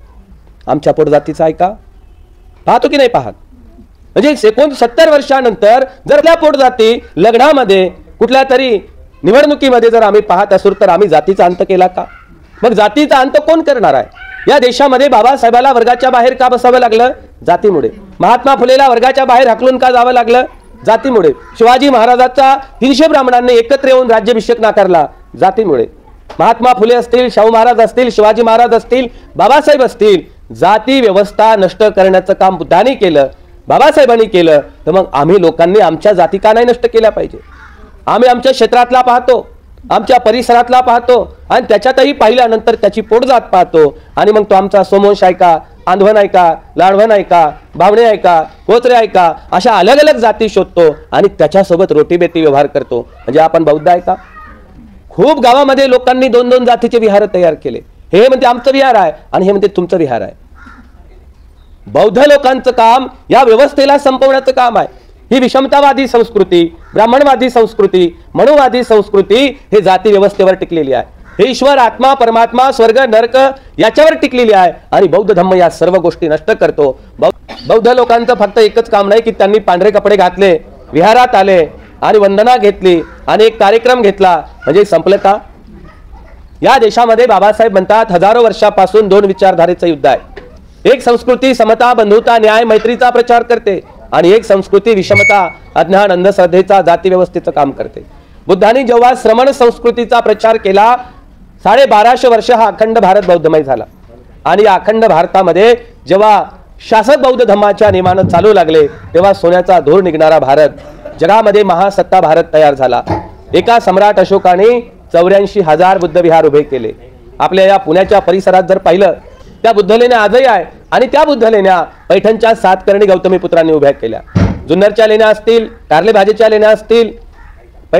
आमच्या पोटजातीचा आहे का, पाहतो की नाही पाहत. म्हणजे 69 वर्षानंतर जर त्या पोटजाती लग्नामध्ये कुठल्या तरी निवडणुकीमध्ये जर आम्ही पाहत असू तर आम्ही जातीचा अंत केला का. मग जातीचा अंत कोण करणार आहे. या देशामध्ये बाबासाहेबाला वर्गाच्या बाहेर का बसावं लागलं, जातीमुळे. महात्मा फुलेला वर्गाच्या बाहेर हाकलून का जावं लागलं, जातीमुळे. शिवाजी महाराजांचा 300 ब्राह्मणांनी एकत्र येऊन राज्याभिषेक नाकारला, जातीमुळे. महात्मा फुले असतील, शाहू महाराज असतील, शिवाजी महाराज असतील, बाबासाहेब असतील, जाती व्यवस्था नष्ट करण्याचं काम बुद्धांनी केलं, बाबासाहेबांनी केलं. तर मग आम्ही लोकांनी आमच्या जाती का नाही नष्ट केल्या पाहिजे. आम्ही आमच्या क्षेत्रातला पाहतो, आमच्या परिसरातला पाहतो आणि त्याच्यातही पाहिल्यानंतर त्याची पोटजात पाहतो आणि मग तो आमचा सोमवंश आहे का, आंधवन आहे का, लाडवण आहे का, भावणे आहे का, कोचरे आहे का, अशा अलग अलग जाती शोधतो आणि त्याच्यासोबत रोटीबेटी व्यवहार करतो. म्हणजे आपण बौद्ध आहे का. खूप गावामध्ये लोकांनी 2-2 जातीचे विहार तयार केले. हे म्हणते आमचं विहार आहे आणि हे म्हणते तुमचं विहार आहे. बौद्ध लोकांचं काम या व्यवस्थेला संपवण्याचं काम आहे. ही विषमतावादी संस्कृती, ब्राह्मणवादी संस्कृती, मनुवादी संस्कृती हे जाती व्यवस्थेवर टिकलेली आहे. हे ईश्वर, आत्मा, परमात्मा, स्वर्ग, नरक याच्यावर टिकलेली आहे आणि बौद्ध धम्म या सर्व गोष्टी नष्ट करतो. बौद्ध लोकांचं फक्त एकच काम नाही की त्यांनी पांढरे कपडे घातले, विहारात आले आणि वंदना घेतली आणि एक कार्यक्रम घेतला म्हणजे संपलं का. या देशामध्ये बाबासाहेब म्हणतात हजारो वर्षापासून दोन विचारधारेचं युद्ध आहे। एक संस्कृती समता, बंधुता, न्याय, मैत्रीचा प्रचार करते आणि एक संस्कृती विषमता, अज्ञान, अंधश्रद्धेचा, जाती व्यवस्थेचं काम करते। बुद्धांनी जेव्हा श्रमण संस्कृतीचा प्रचार केला 1250 वर्ष हा अखंड भारत बौद्धमय झाला आणि या अखंड भारतामध्ये जेव्हा शासक बौद्ध धर्माच्या नियमानं चालू लागले तेव्हा सोन्याचा धूर निघणारा भारत, जगामध्ये महासत्ता भारत तयार झाला। एका सम्राट अशोकाने 84,000 बुद्ध विहार उभे केले। आपल्या या पुण्याच्या परिसरात जर पाहिलं त्या बुद्धलेण्या आजही आहे आणि त्या बुद्धलेण्या पैठणच्या 7 करणी गौतमी पुत्रांनी उभ्या केल्या। जुन्नरच्या लेण्या असतील, कारले भाजेच्या लेण्या असतील,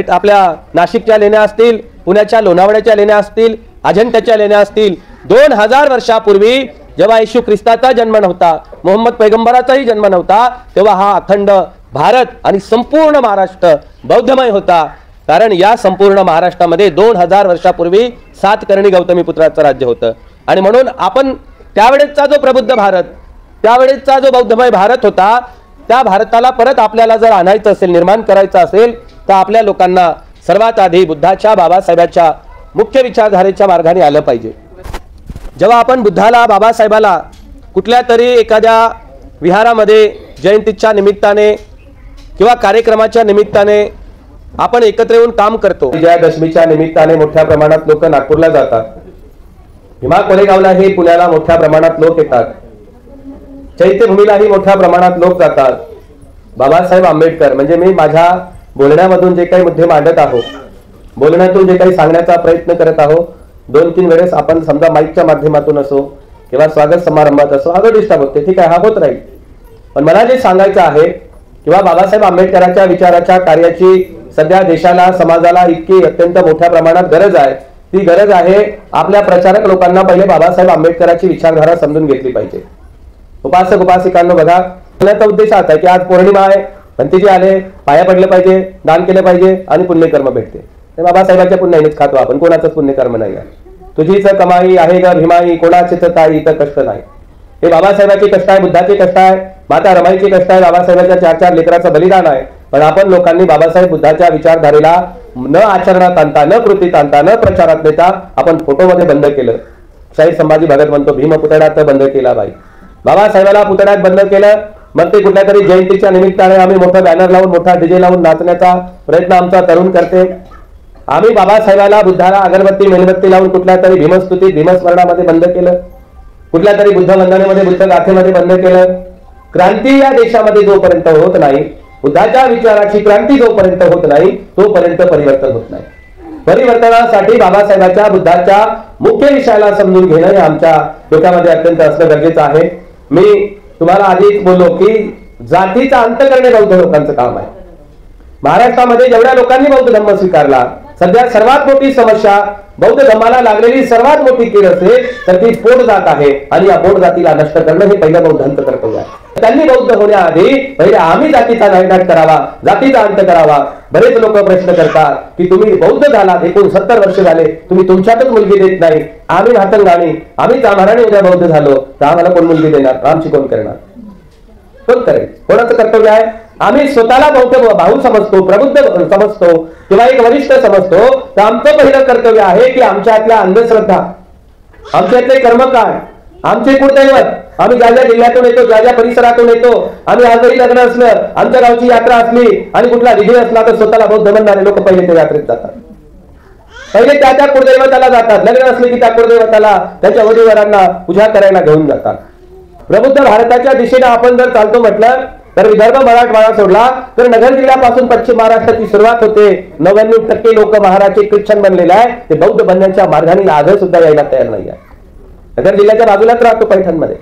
आपल्या नाशिकच्या लेण्या असतील, पुण्याच्या लोणावळ्याच्या लेण्या असतील, अजंठ्याच्या लेण्या असतील। 2000 वर्षापूर्वी जेव्हा येशू ख्रिस्ताचा जन्म नव्हता, मोहम्मद पैगंबराचाही जन्म नव्हता, तेव्हा हा अखंड भारत आणि संपूर्ण महाराष्ट्र बौद्धमय होता। कारण या संपूर्ण महाराष्ट्रामध्ये 2000 वर्षापूर्वी 7 करणी गौतमी पुत्राचं राज्य होतं आणि म्हणून आपण त्यावेळेचा जो प्रबुद्ध भारत, त्यावेळेचा जो बौद्धमय भारत होता, त्या भारताला परत आपल्याला जर आणायचं असेल, निर्माण करायचं असेल तर आपल्या लोकांना सर्वात आधी बुद्धाच्या, बाबासाहेबांच्या मुख्य विचारधारेच्या मार्गाने आलं पाहिजे। जेव्हा आपण बुद्धाला, बाबासाहेबाला कुठल्या तरी एखाद्या विहारामध्ये जयंतीच्या निमित्ताने किंवा कार्यक्रमाच्या निमित्ताने आपण एकत्र येऊन काम करतो, विजयादशमीच्या निमित्ताने मोठ्या प्रमाणात लोक नागपूरला जातात, भीमा कोरेगावला हे पुण्याला मोठ्या प्रमाणात लोक येतात, चैत्यभूमीलाही मोठ्या प्रमाणात लोक जातात। बाबासाहेब आंबेडकर म्हणजे मी माझ्या बोलण्यामधून जे काही मुद्दे मांडत आहोत, बोलण्यातून जे काही सांगण्याचा प्रयत्न करत आहोत, 2-3 वेळेस आपण समजा माईकच्या माध्यमातून असो किंवा स्वागत समारंभात असो अगं डिस्टर्ब होते, ठीक आहे, हा होत राहील। पण मला जे सांगायचं आहे किंवा बाबासाहेब आंबेडकरांच्या विचाराच्या कार्याची सध्या देशाला, समाजाला इतकी अत्यंत मोठ्या प्रमाणात गरज आहे, ती गरज आहे आपल्या प्रचारक लोकांना पहिले बाबासाहेब आंबेडकरांची विचारधारा समजून घेतली पाहिजे। उपासक उपासिकांना बघा, त्याचा उद्देश असा आहे की आज पौर्णिमा आहे, भंतीजी आले, पाया पडले पाहिजे, दान केले पाहिजे आणि पुण्यकर्म भेटते। ते बाबासाहेबांच्या पुण्यानेच खातो आपण, कोणाचंच पुण्यकर्म नाही आहे। तुझीच कमाई आहे ग भीमाई, कोणाचीच ताई इथं कष्ट नाही। हे बाबासाहेबांचे कष्ट आहे, बुद्धाचे कष्ट आहे, माता रमाईचे कष्ट आहे, बाबासाहेबांच्या 4 लेकराचं बलिदान आहे। पण आपण लोकांनी बाबासाहेब बुद्धाच्या विचारधारेला न आचरणात आणता, न कृतीत आणता, न प्रचारात नेता आपण फोटोमध्ये बंद केलं। शाहीर संभाजी भगत म्हणतो भीम पुतळ्यात बंद केला बाई, बाबासाहेबाला पुतळ्यात बंद केलं। मग ते कुठल्या तरी जयंतीच्या निमित्ताने आम्ही मोठा बॅनर लावून, मोठा डीजे लावून नाचण्याचा प्रयत्न आमचा तरुण करते। आम्ही बाबासाहेबाला, बुद्धाला अगरबत्ती, मेणबत्ती लावून कुठल्या तरी भीमस्तुती, भीमस्मरणामध्ये बंद केलं, कुठल्या तरी बुद्ध वंदनेमध्ये, बुद्ध गाथेमध्ये बंद केलं। क्रांती या देशामध्ये जोपर्यंत होत नाही, बुद्धाच्या विचाराची क्रांती जोपर्यंत होत नाही तोपर्यंत परिवर्तन होत नाही। परिवर्तनासाठी बाबासाहेबांच्या, बुद्धाच्या मुख्य विषयाला समजून घेणं हे आमच्या डोक्यामध्ये अत्यंत असणं गरजेचं आहे। मी तुम्हाला आधीच बोललो की जातीचा अंत करणे बौद्ध लोकांचं काम आहे। महाराष्ट्रामध्ये जेवढ्या लोकांनी बौद्ध धर्म स्वीकारला, सध्या सर्वात मोठी समस्या बौद्ध धर्माला लागलेली सर्वात मोठी कीड असेल तर ती पोट जात आहे आणि या पोट जातीला नष्ट करणं हे पहिलं बौद्धांचं कर्तव्य आहे। त्यांनी बौद्ध होण्याआधी पहिले आम्ही जातीचा नायनाट करावा, जातीचा अंत करावा। बरेच लोक प्रश्न करतात की तुम्ही बौद्ध झालात, 69 वर्ष झाले, तुम्ही तुमच्यातच मुलगी देत नाही, आम्ही भातंगाणी, आम्ही चांभाराने उद्या बौद्ध झालो तर आम्हाला कोण मुलगी देणार, आमची कोण करणार, कोण करेल? कोणाचं कर्तव्य आहे? आम्ही स्वतःला बौद्ध भाऊ समजतो, प्रबुद्ध समजतो किंवा एक वरिष्ठ समजतो, तर आमचं पहिलं कर्तव्य आहे की आमच्यातल्या अंधश्रद्धा, आमच्यातले कर्मकांड, आमचे कुळदैवत, आम्ही ज्या ज्या जिल्ह्यातून येतो, ज्या ज्या परिसरातून येतो, आम्ही आजही लग्न असलं, आमच्या गावची यात्रा असली आणि कुठला विधी असला तर स्वतःला बौद्ध म्हणणारे लोक पहिले त्या यात्रेत जातात, पहिले त्या कुळदैवताला जातात, लग्न असले की त्या कुळदैवताला, त्याच्या वधूवरांना पूजा करायला घेऊन जातात। प्रबुद्ध भारताच्या दिशेने आपण जर चालतो म्हटलं तर विदर्भ, मराठवाडा सोडला तर नगर जिल्ह्यापासून पश्चिम महाराष्ट्राची सुरुवात होते। 99% लोक महाराष्ट्राचे ख्रिश्चन बनलेले आहे, ते बौद्ध बनण्याच्या मार्गाने आजही सुद्धा यायला तयार नाही आहे। नगर जिल्ह्याच्या बाजूलाच राहतो पैठणमध्ये,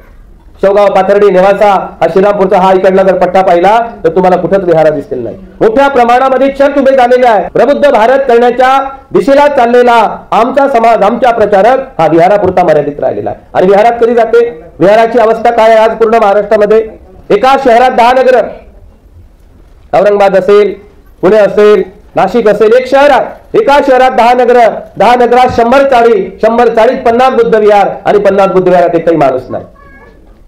शेवगाव, पाथर्डी, नेवासा, हा श्रीरामपूरचा हा इकडला जर पट्टा पाहिला तर तुम्हाला कुठंच विहारा दिसतील नाही। मोठ्या प्रमाणामध्ये चर्च उभे झालेले आहे। प्रबुद्ध भारत करण्याच्या दिशेला चाललेला आमचा समाज, आमचा प्रचारक हा विहारापुरता मर्यादित राहिलेला आहे। आणि विहारात कधी जाते? विहाराची अवस्था काय आहे आज पूर्ण महाराष्ट्रामध्ये? एका शहरात 10 नगर, औरंगाबाद असेल, पुणे असेल, नाशिक असेल, एक शहर आहे, एका शहरात 10 नगर, 10 नगरात 100 चाळीस 50 बुद्ध विहार आणि 50 बुद्ध विहारात एकही माणूस नाही।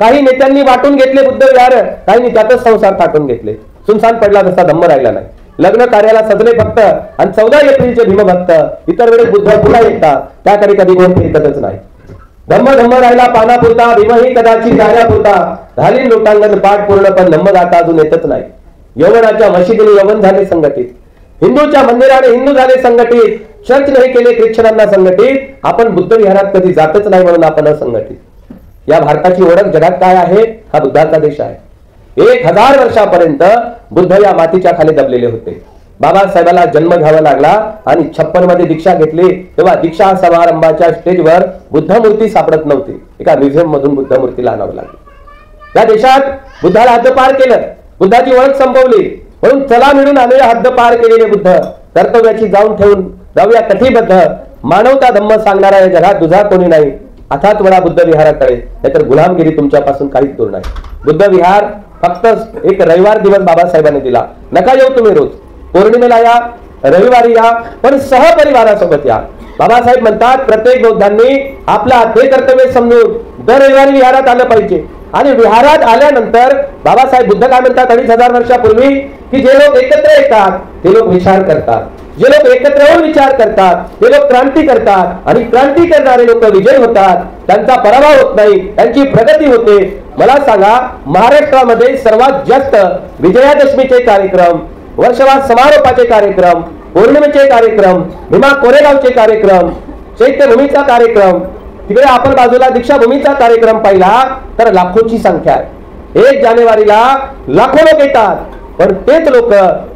काही नेत्यांनी वाटून घेतले बुद्ध विहार, काही त्यातच संसार थाटून घेतले, सुनसान पडला, तसा धम्म राहिला नाही। लग्न कार्याला सजले भक्त आणि 14 एप्रिलचे भीमभक्त, इतर वेळेस बुद्ध पुन्हा येतात, त्याकडे कधी कोण फिरकतच नाही. धम्म धम्म राहिला पानापुरता, भीमही कदाचित जाण्यापुरता, झाली लोटांगण पाठ पूर्ण पण धम्म दाता अजून येतच नाही. यवनाच्या मशिदीने यवन झाले संघटित, हिंदूच्या मंदिराने हिंदू झाले संघटित, चर्च नाही केले ख्रिश्चनांना संघटित, आपण बुद्ध विहारात कधी जातच नाही म्हणून आपण असंघटित. या भारताची ओळख जगात काय आहे? हा बुद्धाचा देश आहे. 1000 वर्षापर्यंत बुद्ध या मातीच्या खाली दबलेले होते. बाबासाहेबाला जन्म घ्यावा लागला आणि 56 मध्ये दीक्षा घेतली, तेव्हा दीक्षा समारंभाच्या स्टेजवर बुद्ध मूर्ती सापडत नव्हती. एका म्युझियम मधून बुद्ध मूर्तीला आणावं लागली. या देशात बुद्धाला हद्दपार केलं, बुद्धाची ओळख संपवली, म्हणून चला मिळून आणूया हद्दपार केलेले बुद्ध, कर्तव्याची जाऊन ठेवून जाऊया कटिबद्ध, मानवता धम्म सांगणारा या जगात दुजा कोणी नाही, अर्थात वडा बुद्ध विहाराकडे, नाहीतर गुलामगिरी तुमच्यापासून काहीच दूर नाही. बुद्ध विहार फक्त एक रविवार दिवस बाबासाहेबांनी दिला. नका येऊ तुम्ही रोज, पौर्णिमेला या, रविवारी या, पण सहपरिवारासोबत या. बाबासाहेब म्हणतात प्रत्येक बौद्धांनी आपला ते कर्तव्य समजून दर रविवारी विहारात आलं पाहिजे. आणि विहारात आल्यानंतर बाबासाहेब बुद्ध काय म्हणतात 2500 वर्षापूर्वी, की जे लोक एकत्र येतात ते लोक विचार करतात, जे लोक एकत्र येऊन विचार करतात ते लोक क्रांती करतात, आणि क्रांती करणारे लोक विजय होतात, त्यांचा पराभव होत नाही, त्यांची प्रगती होते. मला सांगा, महाराष्ट्रामध्ये सर्वात जास्त विजयादशमीचे कार्यक्रम, वर्षवास समारोपाचे कार्यक्रम, पौर्णिमेचे कार्यक्रम, भीमा कोरेगावचे कार्यक्रम, चैत्यभूमीचा कार्यक्रम, तिकडे आपण बाजूला दीक्षाभूमीचा कार्यक्रम पाहिला तर लाखोची संख्या आहे. 1 जानेवारीला लाखो लोक येतात, पण तेच लोक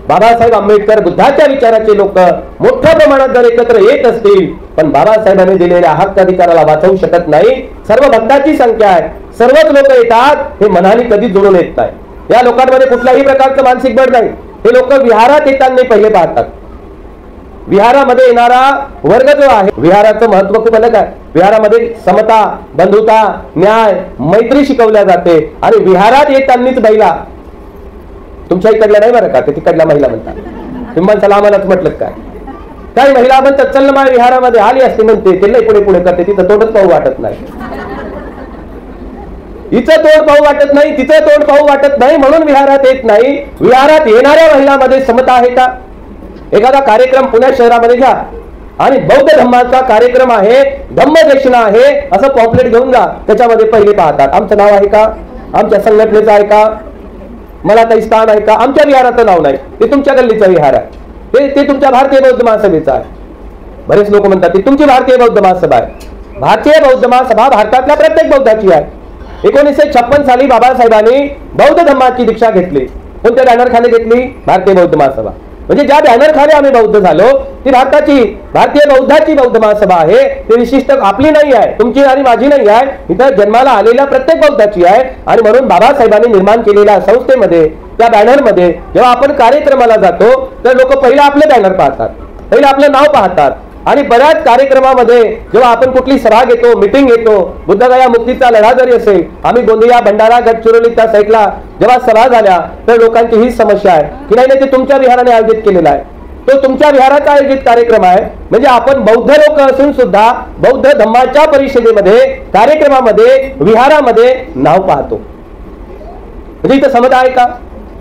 बाबासाहेब आंबेडकर बुद्धाच्या विचाराचे लोक मोठ्या प्रमाणात जर एकत्र येत असतील, पण बाबासाहेबांनी दिलेल्या हक्क अधिकाराला वाचवू शकत नाही. सर्व भक्ताची संख्या आहे, सर्वच लोक येतात, हे मनाने कधीच जुळून येत नाही. या लोकांमध्ये कुठल्याही प्रकारचं मानसिक बळ नाही. हे लोक विहारात येताना पहिले पाहतात. विहारामध्ये येणारा वर्ग जो आहे, विहाराचं महत्व खूप अलग आहे. विहारामध्ये समता, बंधुता, न्याय, मैत्री शिकवल्या जाते. आणि विहारात येतानाच महिला, तुमच्या इकडल्या नाही बरं का, ते तिकडल्या महिला म्हणतात, तुम्ही सलामालाच म्हटलं काय, काही महिला म्हणतात चल ना विहारामध्ये आली असते म्हणते, ते लई पुढे पुढे करते, तिचं तोंडच पाहू वाटत नाही, हिचं तोंड पाहू वाटत नाही, तिचं तोंड पाहू वाटत नाही, म्हणून विहारात येत नाही. विहारात येणाऱ्या महिलांमध्ये समता आहे का? एखादा कार्यक्रम पुणे शहरामध्ये घ्या आणि बौद्ध धम्माचा कार्यक्रम आहे, धम्मदेशना आहे असं पॉम्पलेट घेऊन जा, त्याच्यामध्ये पहिले पाहतात आमचं नाव आहे का, आमच्या संघटनेचं आहे का, मला काही स्थान आहे का? आमच्या विहाराचं नाव नाही, ते तुमच्या गल्लीचं विहार आहे, ते तुमच्या भारतीय बौद्ध महासभेचं आहे. बरेच लोक म्हणतात ती तुमची भारतीय बौद्ध महासभा आहे. भारतीय बौद्ध महासभा भारतातल्या प्रत्येक बौद्धाची आहे. 1956 साली बाबासाहेबांनी बौद्ध धम्माची दीक्षा घेतली. कोणत्या बॅनर खाली घेतली? भारतीय बौद्ध महासभा. म्हणजे ज्या बॅनर खाली आम्ही बौद्ध झालो ती भारताची भारतीय बौद्धाची बौद्ध महासभा आहे. ती विशिष्ट आपली नाही आहे, तुमची आणि माझी नाही आहे, इथं जन्माला आलेल्या प्रत्येक बौद्धाची आहे. आणि म्हणून बाबासाहेबांनी निर्माण केलेल्या संस्थेमध्ये, त्या बॅनरमध्ये जेव्हा आपण कार्यक्रमाला जातो तर लोक पहिला आपले बॅनर पाहतात, पहिला आपलं नाव पाहतात. आणि बऱ्याच कार्यक्रमामध्ये जेव्हा आपण कुठली सभा घेतो, मीटिंग घेतो, बुद्धगया मुक्तीचा लढा जरी असेल, आम्ही गोंदिया, भंडारा, गडचिरोली त्या साईडला जेव्हा सभा झाल्या तर लोकांची ही समस्या आहे की नाही ते तुमच्या विहाराने आयोजित केलेला आहे, तो तुमच्या विहाराचा आयोजित कार्यक्रम आहे. म्हणजे आपण बौद्ध लोक असून सुद्धा बौद्ध धम्माच्या परिषदेमध्ये, कार्यक्रमामध्ये, विहारामध्ये नाव पाहतो. म्हणजे इथं समता आहे का?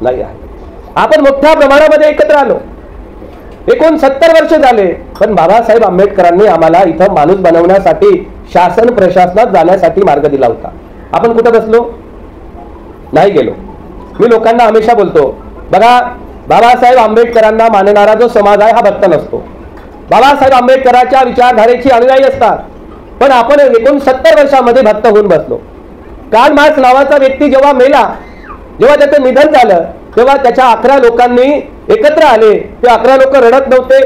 नाही आहे. आपण मोठ्या प्रमाणामध्ये एकत्र आलो, 69 वर्ष झाले, पण बाबासाहेब आंबेडकरांनी आम्हाला इथं माणूस बनवण्यासाठी, शासन प्रशासनात जाण्यासाठी मार्ग दिला होता. आपण कुठं बसलो? नाही गेलो. मी लोकांना हमेशा बोलतो, बघा बाबासाहेब आंबेडकरांना मानणारा जो समाज आहे हा भक्त नसतो. बाबासाहेब आंबेडकरांच्या विचारधारेची अनुयायी असतात, पण आपण 69 वर्षामध्ये भक्त होऊन बसलो. कार्ल मार्क्स नावाचा व्यक्ती जेव्हा मेला, जेव्हा त्याचं निधन झालं, तेव्हा त्याच्या 11 लोकांनी एकत्र आले. ते 11 लोक रडत नव्हते,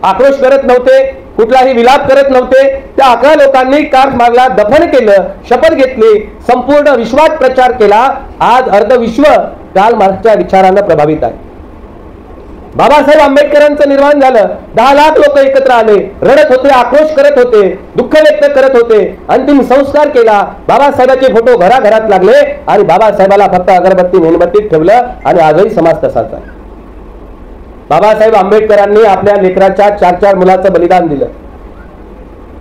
आक्रोश करत नव्हते, कुठलाही विलाप करत नव्हते. त्या 11 लोकांनी कार्ल मार्क्सला दफन केलं, शपथ घेतली, संपूर्ण विश्वात प्रचार केला. आज अर्धविश्व कार्ल मार्क्सच्या विचारांना प्रभावित आहे. बाबासाहेब आंबेडकरांचं निर्माण झालं, 10 लाख लोक एकत्र आले, रडत होते, आक्रोश करत होते, दुःख व्यक्त करत होते. अंतिम संस्कार केला, बाबासाहेबांचे फोटो घराघरात लागले आणि बाबासाहेबाला फक्त अगरबत्ती मेणबत्तीत ठेवलं. आणि आजही समाज तसाच आहे. बाबासाहेब आंबेडकरांनी आपल्या लेकराच्या 4 मुलाचं बलिदान दिलं.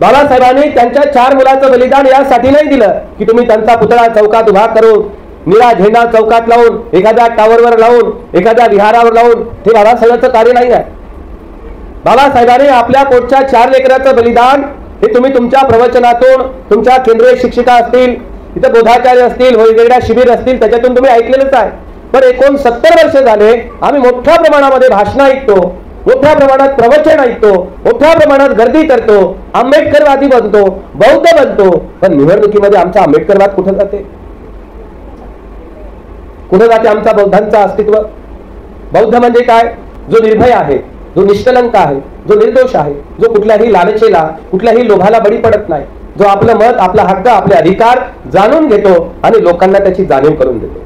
बाबासाहेबांनी त्यांच्या 4 मुलाचं बलिदान यासाठी नाही दिलं की तुम्ही त्यांचा पुतळा चौकात उभा करून निळा झेंडा चौकात लावून, एखाद्या टावरवर लावून, एखाद्या विहारावर लावून हे बाबासाहेबांचं कार्य नाही आहे. बाबासाहेबांनी आपल्या पोटच्या 4 लेकराचं बलिदान हे तुम्ही तुमच्या प्रवचनातून, तुमच्या केंद्रीय शिक्षिका असतील, इथं बोधाचार्य असतील, वेगवेगळ्या शिबिर असतील, त्याच्यातून तुम्ही ऐकलेलंच आहे. पण 69 वर्ष झाले आम्ही मोठ्या प्रमाणामध्ये भाषणं ऐकतो, मोठ्या प्रमाणात प्रवचन ऐकतो, मोठ्या प्रमाणात गर्दी करतो, आंबेडकरवादी बनतो, बौद्ध बनतो, पण निवडणुकीमध्ये आमचा आंबेडकरवाद कुठे जाते? कुठे जाते आमचा बौद्धांचं अस्तित्व? बौद्ध म्हणजे काय? जो निर्भय आहे, जो निष्कलंक आहे, जो निर्दोष आहे, जो कुठल्याही लालचेला, कुठल्याही लोभाला बळी पडत नाही, जो आपलं मत, आपला हक्क, आपले अधिकार जाणून घेतो आणि लोकांना त्याची जाणीव करून देतो.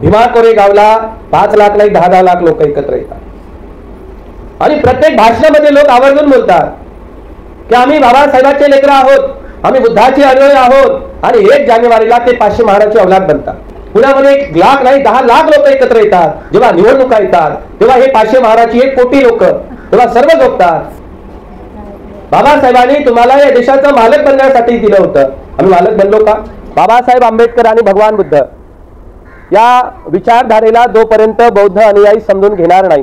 भीमा कोरेगावला 5 लाख नाही 10-10 लाख लोक एकत्र येतात आणि प्रत्येक भाषणामध्ये लोक आवर्जून बोलतात की आम्ही बाबासाहेबांचे लेकर आहोत, आम्ही बुद्धाचे अनुयायी आहोत आणि 1 जानेवारीला ते 500 महाराजची औलाद बनतात. पुण्यामध्ये 1 लाख नाही 10 लाख लोक एकत्र येतात. जेव्हा निवडणुका येतात तेव्हा हे 500 महाराजची 1 कोटी लोक तेव्हा सर्व झोपतात. बाबासाहेबांनी तुम्हाला या देशाचं मालक बनण्यासाठी दिलं होतं. आम्ही मालक बनलो का? बाबासाहेब आंबेडकर आणि भगवान बुद्ध या विचारधारेला जोपर्यंत बौद्ध अनुयायी समजून घेणार नाही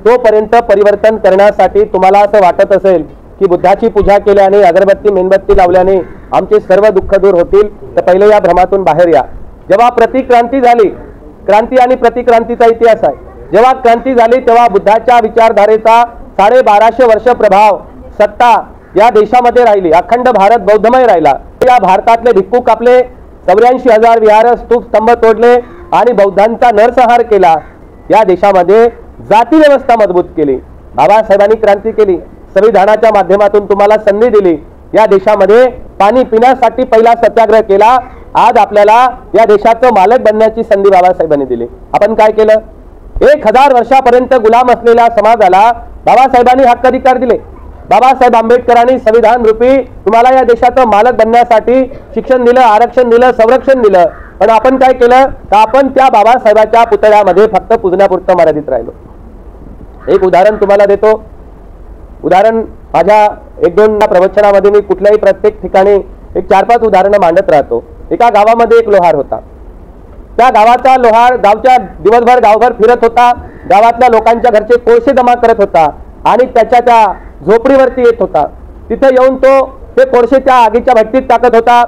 तोपर्यंत परिवर्तन करण्यासाठी तुम्हाला असं वाटत असेल की बुद्धाची पूजा केल्याने, अगरबत्ती मेणबत्ती लावल्याने आमचे सर्व दुःख दूर होतील, तर पहिले या भ्रमातून बाहेर या. जेव्हा प्रतिक्रांती झाली, क्रांती आणि प्रतिक्रांतीचा इतिहास आहे, जेव्हा क्रांती झाली तेव्हा बुद्धाच्या विचारधारेचा 1250 वर्ष प्रभाव, सत्ता या देशामध्ये राहिली. अखंड भारत बौद्धमय राहिला. या भारतातले भिक्खू आपले 84,000 विहार, स्तूप, स्तंभ तोडले आणि बौद्धांचा नरसंहार केला. या देशामध्ये जाती व्यवस्था मजबूत केली. बाबासाहेबांनी क्रांती केली. संविधानाच्या माध्यमातून तुम्हाला संधी दिली. या देशामध्ये पाणी पिण्यासाठी पहिला सत्याग्रह केला. आज आपल्याला या देशाचं मालक बनण्याची संधी बाबासाहेबांनी दिली. आपण काय केलं? 1000 वर्षापर्यंत गुलाम असलेल्या समाजाला बाबासाहेबांनी हक्क अधिकार दिले. बाबासाहेब आंबेडकरांनी संविधान रूपी तुम्हाला या देशाचं मालक बनण्यासाठी शिक्षण दिलं, आरक्षण दिलं, संरक्षण दिलं. पण आपण काय केलं? तर आपण त्या बाबासाहेबांच्या पुतळ्यामध्ये फक्त पूजण्यापुरतं मर्यादित राहिलो. एक उदाहरण तुम्हाला देतो. उदाहरण माझ्या 1-2 प्रवचनामध्ये मी कुठल्याही प्रत्येक ठिकाणी एक 4-5 उदाहरणं मांडत राहतो. एका गावामध्ये एक लोहार होता. त्या गावाचा लोहार दिवसभर गावभर फिरत होता, गावातल्या लोकांच्या घरचे कोळसे जमा करत होता आणि त्याच्या त्या झोपडीवरती येत होता. तिथे येऊन तो ते कोळसे त्या आगीच्या भट्टीत टाकत होता,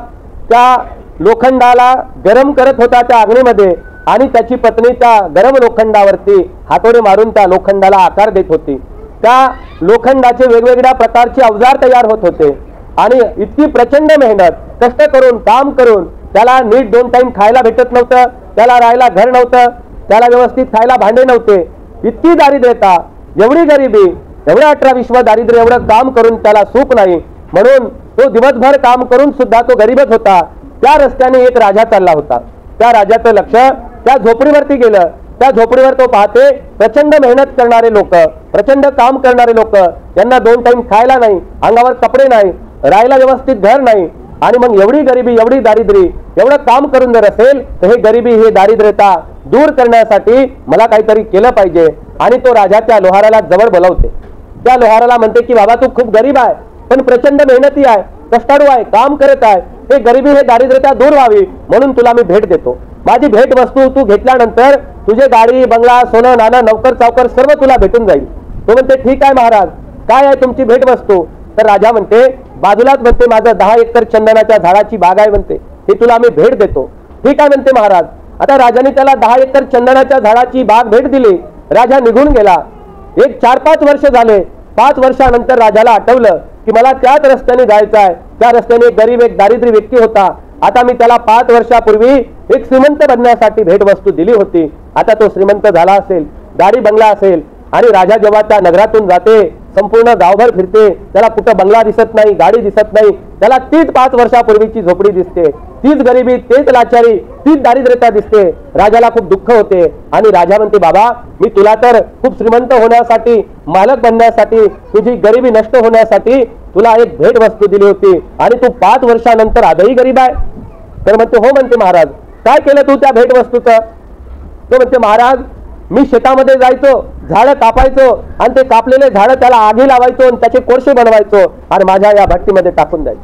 त्या लोखंडाला गरम करत होता त्या अग्नीमध्ये आणि त्याची पत्नी त्या गरम लोखंडावरती हातोडे मारून त्या लोखंडाला आकार देत होती. त्या लोखंडाचे वेगवेगळ्या प्रकारचे अवजार तयार होत होते आणि इतकी प्रचंड मेहनत, कष्ट करून, काम करून त्याला नीट 2 टाइम खायला भेटत नव्हतं, त्याला राहायला घर नव्हतं, त्याला व्यवस्थित खायला भांडे नव्हते. इतकी दारिद्र्यता, एवढी गरिबी, एवढं 18 दारिद्र्य, एवढं काम करून त्याला सुख नाही, म्हणून तो दिवसभर काम करून सुद्धा तो गरीबच होता. त्या रस्त्याने एक राजा चालला होता. त्या राजाचं लक्ष त्या झोपडीवरती गेलं. त्या झोपडीवर तो पाहते प्रचंड मेहनत करणारे लोक, प्रचंड काम करणारे लोक, यांना 2 टाइम खायला नाही, अंगावर कपडे नाही, राहायला व्यवस्थित घर नाही. आणि मग एवढी गरिबी, एवढी दारिद्र्य, एवढं काम करून जर असेल तर हे गरिबी, हे दारिद्र्यता दूर करण्यासाठी मला काहीतरी केलं पाहिजे. आणि तो राजा त्या लोहाराला जवळ बोलावते. त्या लोहाराला म्हणते की बाबा, तू खूप गरीब आहे पण प्रचंड मेहनती आहे, कष्टाळू आहे, काम करत आहे. हे गरिबी, हे दारिद्र्यता दूर व्हावी म्हणून तुला मी भेट देतो. माझी भेट वस्तू तू घेतल्यानंतर तुझे गाडी, बंगला, सोनं, नाणं, नौकर चावकर सर्व तुला भेटून जाईल. तो म्हणते ठीक आहे महाराज, काय आहे तुमची भेट वस्तू? तर राजा म्हणते बाजूलाच म्हणते माझं 10 एकर चंदनाच्या झाडाची बाग आहे म्हणते, हे तुला मी भेट देतो. ठीक आहे म्हणते महाराज. आता राजाने त्याला 10 एकर चंदनाच्या झाडाची बाग भेट दिली. राजा निघून गेला. एक 4-5 वर्ष झाले. 5 वर्षानंतर राजाला आठवलं की मला त्याच रस्त्याने जायचं आहे. त्या रस्त्याने एक गरीब, एक दारिद्र्य व्यक्ती होता. आता मी त्याला 5 वर्षापूर्वी एक श्रीमंत बनण्यासाठी भेटवस्तू दिली होती. आता तो श्रीमंत झाला असेल, गाडी बंगला असेल. आणि राजा जेव्हा त्या नगरातून जाते, संपूर्ण गावभर फिरते, त्याला कुठं बंगला दिसत नाही, गाडी दिसत नाही, त्याला तीच 5 वर्षापूर्वीची झोपडी दिसते, तीच गरिबी, तेच लाचारी, तीच दारिद्र्यता दिसते. राजाला खूप दुःख होते आणि राजा म्हणते बाबा, मी तुला तर खूप श्रीमंत होण्यासाठी, मालक बनण्यासाठी, तुझी गरिबी नष्ट होण्यासाठी तुला एक भेट वस्तू दिली होती आणि तू 5 वर्षानंतर आजही गरीब आहे. तर म्हणते हो म्हणते महाराज, काय केलं तू त्या भेट वस्तूचं? तो म्हणते महाराज, मी शेतामध्ये जायचो, झाडं कापायचो आणि ते कापलेले झाडं त्याला आगी लावायचो आणि त्याचे कोळसे बनवायचो आणि माझ्या या भट्टीमध्ये टाकून द्यायचो.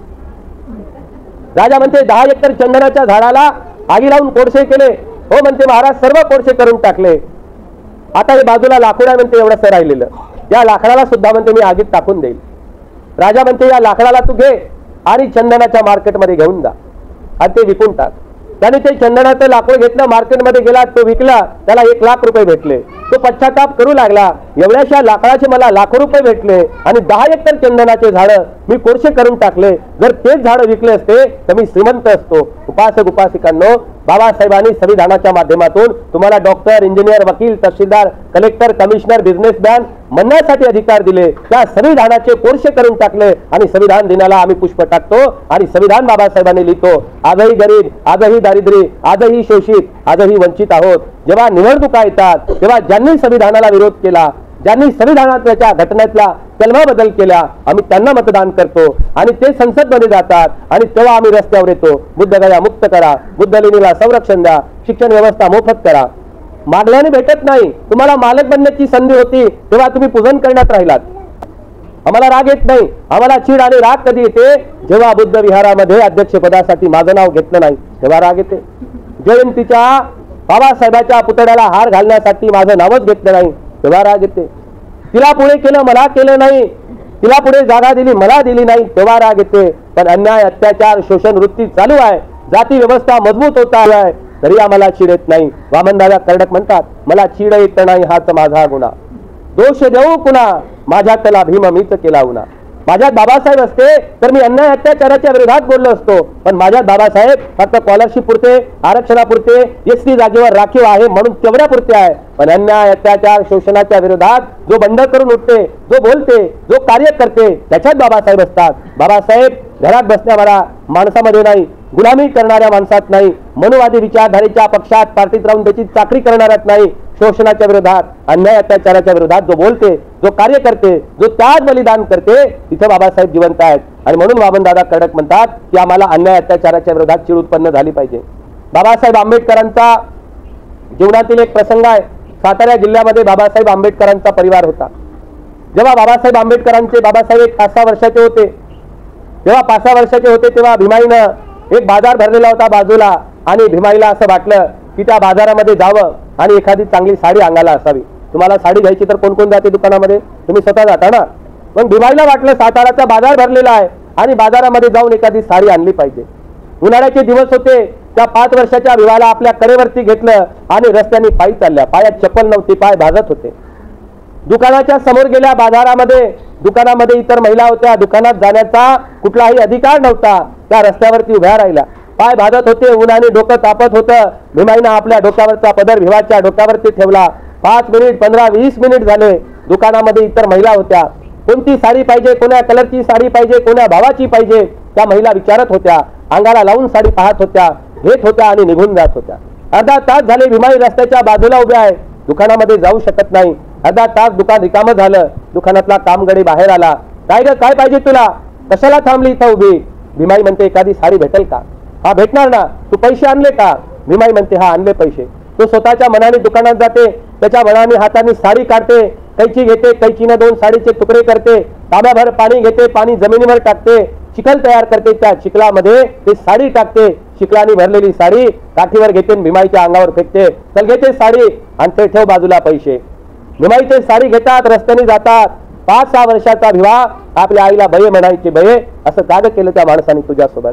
राजा म्हणते 10 एकर चंदनाच्या झाडाला आगी लावून कोळसे केले. हो म्हणते महाराज सर्व कोळसे करून टाकले. आता हे बाजूला लाकूड आहे म्हणते एवढंसं राहिलेलं, या लाकडाला सुद्धा म्हणते मी आगीत टाकून देईल. राजा म्हणते या लाकडाला तू घे आणि चंदनाच्या मार्केटमध्ये घेऊन जा आणि ते विकून टाक. त्याने ते चंदनाचं लाकूड घेतलं, मार्केटमध्ये गेला, तो विकला, त्याला 1 लाख रुपये भेटले. तो पश्चाताप करू लागला, एवढ्याशा लाकडाचे मला लाखो रुपये भेटले आणि 10 एकर चंदनाचे झाडं मी कोळसे करून टाकले. जर तेच झाडं विकले असते तर मी श्रीमंत असतो. उपासक उपासिकांनो, बाबासाहेबांनी संविधानाच्या माध्यमातून तुम्हाला डॉक्टर, इंजिनियर, वकील, तहसीलदार, कलेक्टर, कमिशनर, बिझनेसमॅन म्हणण्यासाठी अधिकार दिले. त्या संविधानाचे कोळसे करून टाकले आणि संविधान दिनाला आम्ही पुष्प टाकतो आणि संविधान बाबासाहेबांनी लिहितो. आजही गरीब, आजही दारिद्र्य, आजही शोषित, आजही वंचित आहोत. जेव्हा निवडणुका येतात तेव्हा ज्यांनी संविधानाला विरोध केला, ज्यांनी संविधानाच्या घटनेतला कलमा बदल केला, आम्ही त्यांना मतदान करतो आणि ते संसदमध्ये जातात आणि तेव्हा आम्ही रस्त्यावर येतो. बुद्धगया मुक्त करा, बुद्धलेणीला संरक्षण द्या, शिक्षण व्यवस्था मोफत करा. मागल्याने भेटत नाही. तुम्हाला मालक बनण्याची संधी होती तेव्हा तुम्ही पूजन करण्यात राहिलात. आम्हाला राग येत नाही. आम्हाला चीड आणि राग कधी येते? जेव्हा बुद्ध विहारामध्ये अध्यक्षपदासाठी माझं नाव घेतलं नाही तेव्हा राग येते. जयंतीच्या बाबासाहेबांच्या पुतळ्याला हार घालण्यासाठी माझं नावच घेतलं नाही तेव्हा राग येते. तिला पुढे केलं, मला केलं नाही. तिला पुढे जागा दिली, मला दिली नाही तेव्हा राग येते. पण अन्याय, अत्याचार, शोषण वृत्ती चालू आहे, जाती व्यवस्था मजबूत होत आहे तरी आम्हाला चीड येत नाही. वामनदादा कर्डक म्हणतात, मला चीड येत नाही हाच माझा गुन्हा. दोष देऊ कुणा, माझ्यातला भीम मीच केला उन्हा. माझ्यात बाबासाहेब असते तर मी अन्याय अत्याचाराच्या विरोधात बोललो असतो. पण माझ्यात बाबासाहेब फक्त स्कॉलरशिप पुरते, आरक्षणापुरते, एसटी जागेवर राखीव आहे म्हणून तेवढ्या पुरते आहे. पण अन्याय, अत्याचार, शोषणाच्या विरोधात जो बंड करून उठते, जो बोलते, जो कार्य करते त्याच्यात बाबासाहेब असतात. बाबासाहेब घरात बसणाऱ्या माणसामध्ये नाही, गुलामी करणाऱ्या माणसात नाही, मनुवादी विचारधारेच्या पक्षात पार्टीत राहून त्याची चाकरी करणाऱ्यात नाही. शोषणाच्या विरोधात, अन्याय अत्याचाराच्या विरोधात जो बोलते, जो कार्य करते, जो त्याग बलिदान करते तिथे बाबासाहेब जिवंत आहेत. आणि म्हणून वामनदादा कर्डक म्हणतात की आम्हाला अन्याय अत्याचाराच्या विरोधात चीड उत्पन्न झाली पाहिजे. बाबासाहेब आंबेडकरांचा जीवनातील एक प्रसंग आहे. सातारा जिल्ह्यामध्ये बाबासाहेब आंबेडकरांचा परिवार होता. जेव्हा बाबासाहेब एक 5-6 वर्षाचे होते, तेव्हा भीमाईनं एक बाजार भरलेला होता बाजूला आणि भीमाईला असं वाटलं की त्या बाजारामध्ये जावं आणि एखादी चांगली साडी अंगाला असावी. तुम्हाला साडी घ्यायची तर कोण कोण जाते दुकानामध्ये? तुम्ही स्वतः जाता ना. मग भीमाईला वाटलं साताराचा बाजार भरलेला आहे आणि बाजारामध्ये जाऊन एखादी साडी आणली पाहिजे. उन्हाळ्याचे दिवस होते. त्या 5 वर्षाच्या विवाहाला आपल्या कडेवरती घेतलं आणि रस्त्याने पायी चालल्या. पायात चप्पल नव्हती, पाय भाजत होते. दुकानाच्या समोर गेल्या बाजारामध्ये, दुकानामध्ये इतर महिला होत्या. दुकानात जाण्याचा कुठलाही अधिकार नव्हता. त्या रस्त्यावरती उभ्या राहिल्या, पाय भाजत होते, उन्हाने डोकं तापत होतं. भीमाईनं आपल्या डोक्यावरचा पदर भिवाच्या डोक्यावरती ठेवला. 5 मिनिट, 15-20 मिनिट झाले. दुकानामध्ये इतर महिला होत्या. कोणती साडी पाहिजे, कोण्या कलरची साडी पाहिजे, कोण्या भावाची पाहिजे त्या महिला विचारत होत्या. अंगाला लावून साडी पाहत होत्या, घेत होत्या आणि निघून जात होत्या. अर्धा तास झाले भीमाई रस्त्याच्या बाजूला उभ्या आहे, दुकानामध्ये जाऊ शकत नाही. अर्धा तास दुकान रिकामं झालं. दुकानातला कामगडी बाहेर आला. काय ग, काय पाहिजे तुला? कशाला थांबली इथं उभी? भीमाई म्हणते एखादी साडी भेटेल का? हा भेटणार ना. तू पैसे आणले का? भीमाई म्हणते हा आणले पैसे. तो स्वतःच्या मनाने दुकानात जाते, त्याच्या मनाने हाताने साडी काढते, कैची घेते, कैचीने 2 साडीचे तुकडे करते, तांब्याभर पाणी घेते, पाणी जमिनीवर टाकते, चिखल तयार करते, त्या चिखलामध्ये ते साडी टाकते. चिखलाने भरलेली साडी काठीवर घेते, भीमाईच्या अंगावर फेकते. चल घेते साडी आणि ते ठेव बाजूला पैसे. भीमाई ते साडी घेतात, रस्त्याने जातात. 5-6 वर्षाचा भिवा आपल्या आईला बये म्हणायचे. बये, असं काग केलं त्या माणसाने तुझ्यासोबत?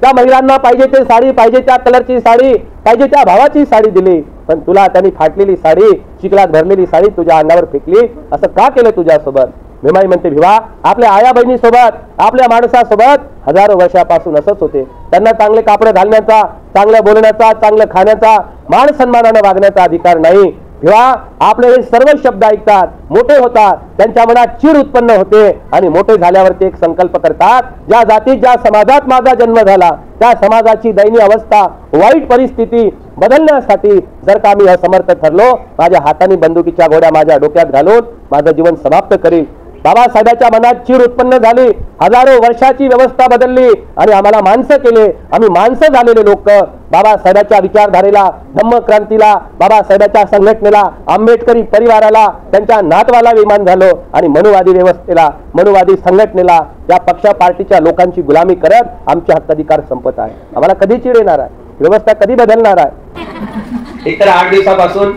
त्या महिलांना पाहिजे ते साडी, पाहिजे त्या कलरची साडी, पाहिजे त्या भावाची साडी दिली, पण तुला त्यांनी फाटलेली साडी, चिखलात भरलेली साडी तुझ्या अंगावर फेकली. असं का केलं तुझ्यासोबत? भीमाई म्हणते भिवा, आपल्या आया बहिणीसोबत, आपल्या माणसासोबत हजारो वर्षापासून असंच होते. त्यांना चांगले कापड घालण्याचा, चांगलं बोलण्याचा, चांगलं खाण्याचा, मान सन्मानाने वागण्याचा अधिकार नाही. भिवा, आपले हे सर्व शब्द ऐकतात, मोठे होतात, त्यांच्या मनात चीड उत्पन्न होते आणि मोठे झाल्यावरती एक संकल्प करतात, ज्या जातीत, ज्या समाजात माझा जन्म झाला त्या समाजाची दयनीय अवस्था, वाईट परिस्थिती बदलण्यासाठी जर का मी असमर्थ ठरलो, माझ्या हाताने बंदुकीच्या गोळ्या माझ्या डोक्यात घालून माझं जीवन समाप्त करील. बाबासाहेबांच्या मनात चीड उत्पन्न झाली. हजारो वर्षाची व्यवस्था बदलली आणि आम्हाला माणसं केले. आम्ही माणसं झालेले लोक बाबासाहेबांच्या विचारधारेला, धम्मक्रांतीला, बाबासाहेबांच्या संघटनेला, आंबेडकरी परिवाराला, त्यांच्या नातवाला विमान झालो आणि मनुवादी व्यवस्थेला, मनुवादी संघटनेला, त्या पक्ष पार्टीच्या लोकांची गुलामी करत आमचे हक्काधिकार संपत आहे. आम्हाला कधी चीड येणार आहे? व्यवस्था कधी बदलणार आहे? एकतर 8 दिवसापासून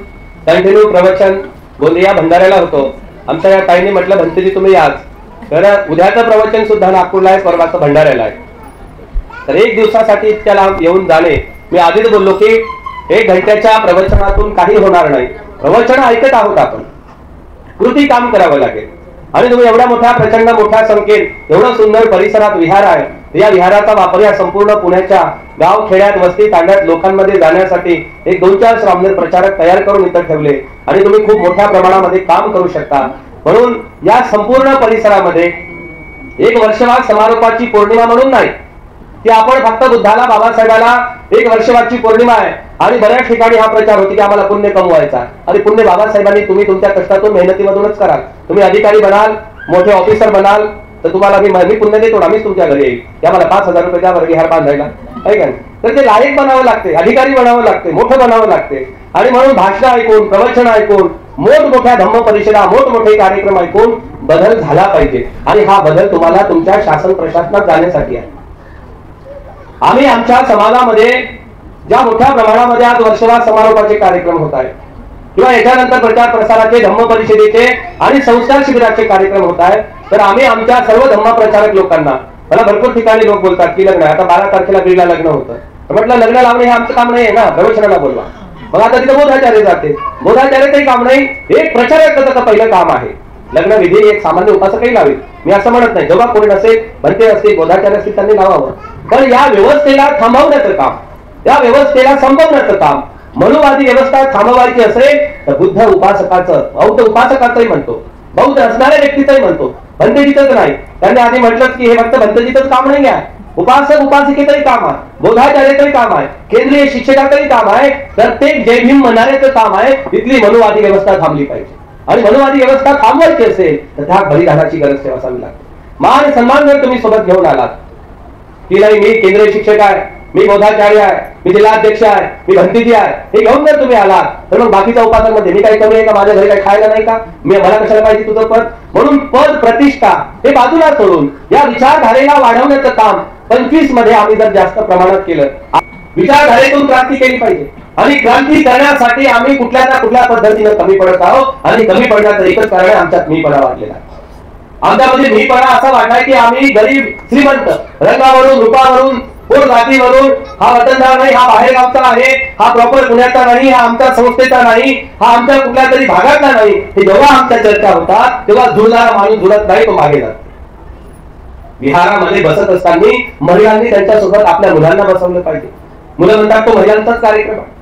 कंटिन्यू प्रवचन गोंदिया भंडाऱ्याला होतो. आमच्या या ताईंनी म्हटलं भंतेजी तुम्ही याच, तर उद्याचं प्रवचन सुद्धा नागपूरला आहे, परवाचं भंडाऱ्याला आहे. तर 1 दिवसासाठी इतक्या लांब येऊन जाणे, मी आधीच बोललो की 1 घंट्याच्या प्रवचनातून काही होणार नाही. प्रवचन ऐकत आहोत आपण, कृती काम करावं लागेल. आणि तुम्ही एवढ्या मोठ्या प्रचंड मोठ्या संख्येत एवढं सुंदर परिसरात विहार आहे, या विहाराचा वापर या संपूर्ण पुण्याच्या गाव खेड्यात वस्ती तांड्यात लोकांमध्ये जाण्यासाठी 1-2-4 श्रामणेर प्रचारक तयार करून इथं ठेवले आणि तुम्ही खूप मोठ्या प्रमाणामध्ये काम करू शकता. म्हणून या संपूर्ण परिसरामध्ये एक वर्षवाद समारोपाची पौर्णिमा म्हणून नाही की आपण फक्त बुद्धाला बाबासाहेबाला 1 वर्षवादची पौर्णिमा आहे आणि बऱ्याच ठिकाणी हा प्रचार होती की आम्हाला पुण्य कमवायचा. आणि पुण्य बाबासाहेबांनी तुम्ही तुमच्या कष्टातून मेहनतीमधूनच कराल. तुम्ही अधिकारी बनाल, मोठे ऑफिसर बनाल, तर तुम्हाला मी पुण्य देतो, आम्हीच तुमच्या घरी येईल की आम्हाला 5,000 रुपये द्या बरं विहार बांधायला, आहे का? तर ते लायक बनावं लागते, अधिकारी बनावं लागते, मोठं बनावं लागते. आणि म्हणून भाषण ऐकून, प्रवचन ऐकून, मोठमोठ्या धम्म परिषदा, मोठमोठे कार्यक्रम ऐकून बदल झाला पाहिजे. आणि हा बदल तुम्हाला तुमच्या शासन प्रशासनात जाण्यासाठी आहे. आम्ही आमच्या समाजामध्ये ज्या मोठ्या प्रमाणामध्ये आज वर्षवाद समारोपाचे कार्यक्रम होत आहेत किंवा याच्यानंतर प्रचार प्रसाराचे, धम्म परिषदेचे आणि संस्कार शिबिराचे कार्यक्रम होत आहेत, तर आम्ही आमच्या सर्व धम्म प्रचारक लोकांना, मला भरपूर ठिकाणी लोक बोलतात की लग्न आहे, आता 12 तारखेला बीडला लग्न होतं, म्हटलं लग्न लावणे हे आमचं काम नाही आहे ना, प्रवचनाला बोलवा. मग आता तिथे बोधाचार्य जाते, बोधाचार्याचंही काम नाही, एक प्रचारकाचं पहिलं काम आहे. लग्न विधी एक सामान्य उपासकही लावेल, मी असं म्हणत नाही. जेव्हा कोणी नसेल, भंते असतील, बोधाचार्य असतील, त्यांनी लावावं. पण या व्यवस्थेला थांबवण्याचं काम, या व्यवस्थेला संपवण्याचं काम, मनुवादी व्यवस्था थांबवायची असेल तर बुद्ध उपासकाचं, बौद्ध उपासकाचंही म्हणतो, बौद्ध असणाऱ्या व्यक्तीचंही म्हणतो, भंतेजीचंच नाही. त्यांनी आधी म्हटलं की हे फक्त भंतेजीचंच काम नाही आहे, उपासक उपासिकेचंही काम आहे, बोधाचार्याचंही काम आहे, केंद्रीय शिक्षकाचंही काम आहे, प्रत्येक जय भीम म्हणणाऱ्याचं काम आहे. तिथली मनुवादी व्यवस्था थांबली पाहिजे. आणि मनुवादी व्यवस्था थांबवायची असेल तर त्या बलिदानाची गरज असावी लागते. मान सन्मान जर तुम्ही सोबत घेऊन आलात की नाही मी केंद्रीय शिक्षक आहे, मी बोधाचार्य आहे, मी जिल्हाध्यक्ष आहे, मी भंतेजी आहे, हे घेऊन जर तुम्ही आलात तर मग बाकीच्या उपासकांमध्ये मी काही कमी आहे का, माझ्या घरी काही खायला नाही का, मला कशाला पाहिजे तुझं पद? म्हणून पद प्रतिष्ठा हे बाजूला सोडून या विचारधारेला वाढवण्याचं काम 25 मध्ये आम्ही जर जास्त प्रमाणात केलं, विचारधारेतून क्रांती केली पाहिजे. आणि क्रांती करण्यासाठी आम्ही कुठल्या ना कुठल्या पद्धतीनं कमी पडत आहोत आणि कमी पडण्याचं एकच कारण आहे, आमच्यात मीपणा वाढलेला आहे. आमच्यामध्ये मीपणा असा वाटलाय की आम्ही गरीब श्रीमंत, रंगावरून, रूपावरून, पोट जातीवरून, हा वतनदार नाही, हा बाहेरगावचा आहे, हा प्रॉपर पुण्याचा नाही, हा आमच्या संस्थेचा नाही, हा आमच्या कुठल्या तरी भागातला नाही, हे जेव्हा आमच्या चर्चा होतात तेव्हा जुळणारा माणूस जुळत नाही, तो मागे जातो. विहारामध्ये बसत असताना महिलांनी त्यांच्यासोबत आपल्या मुलांना बसवलं पाहिजे. मुलं म्हणतात तो महिलांचाच कार्यक्रम आहे.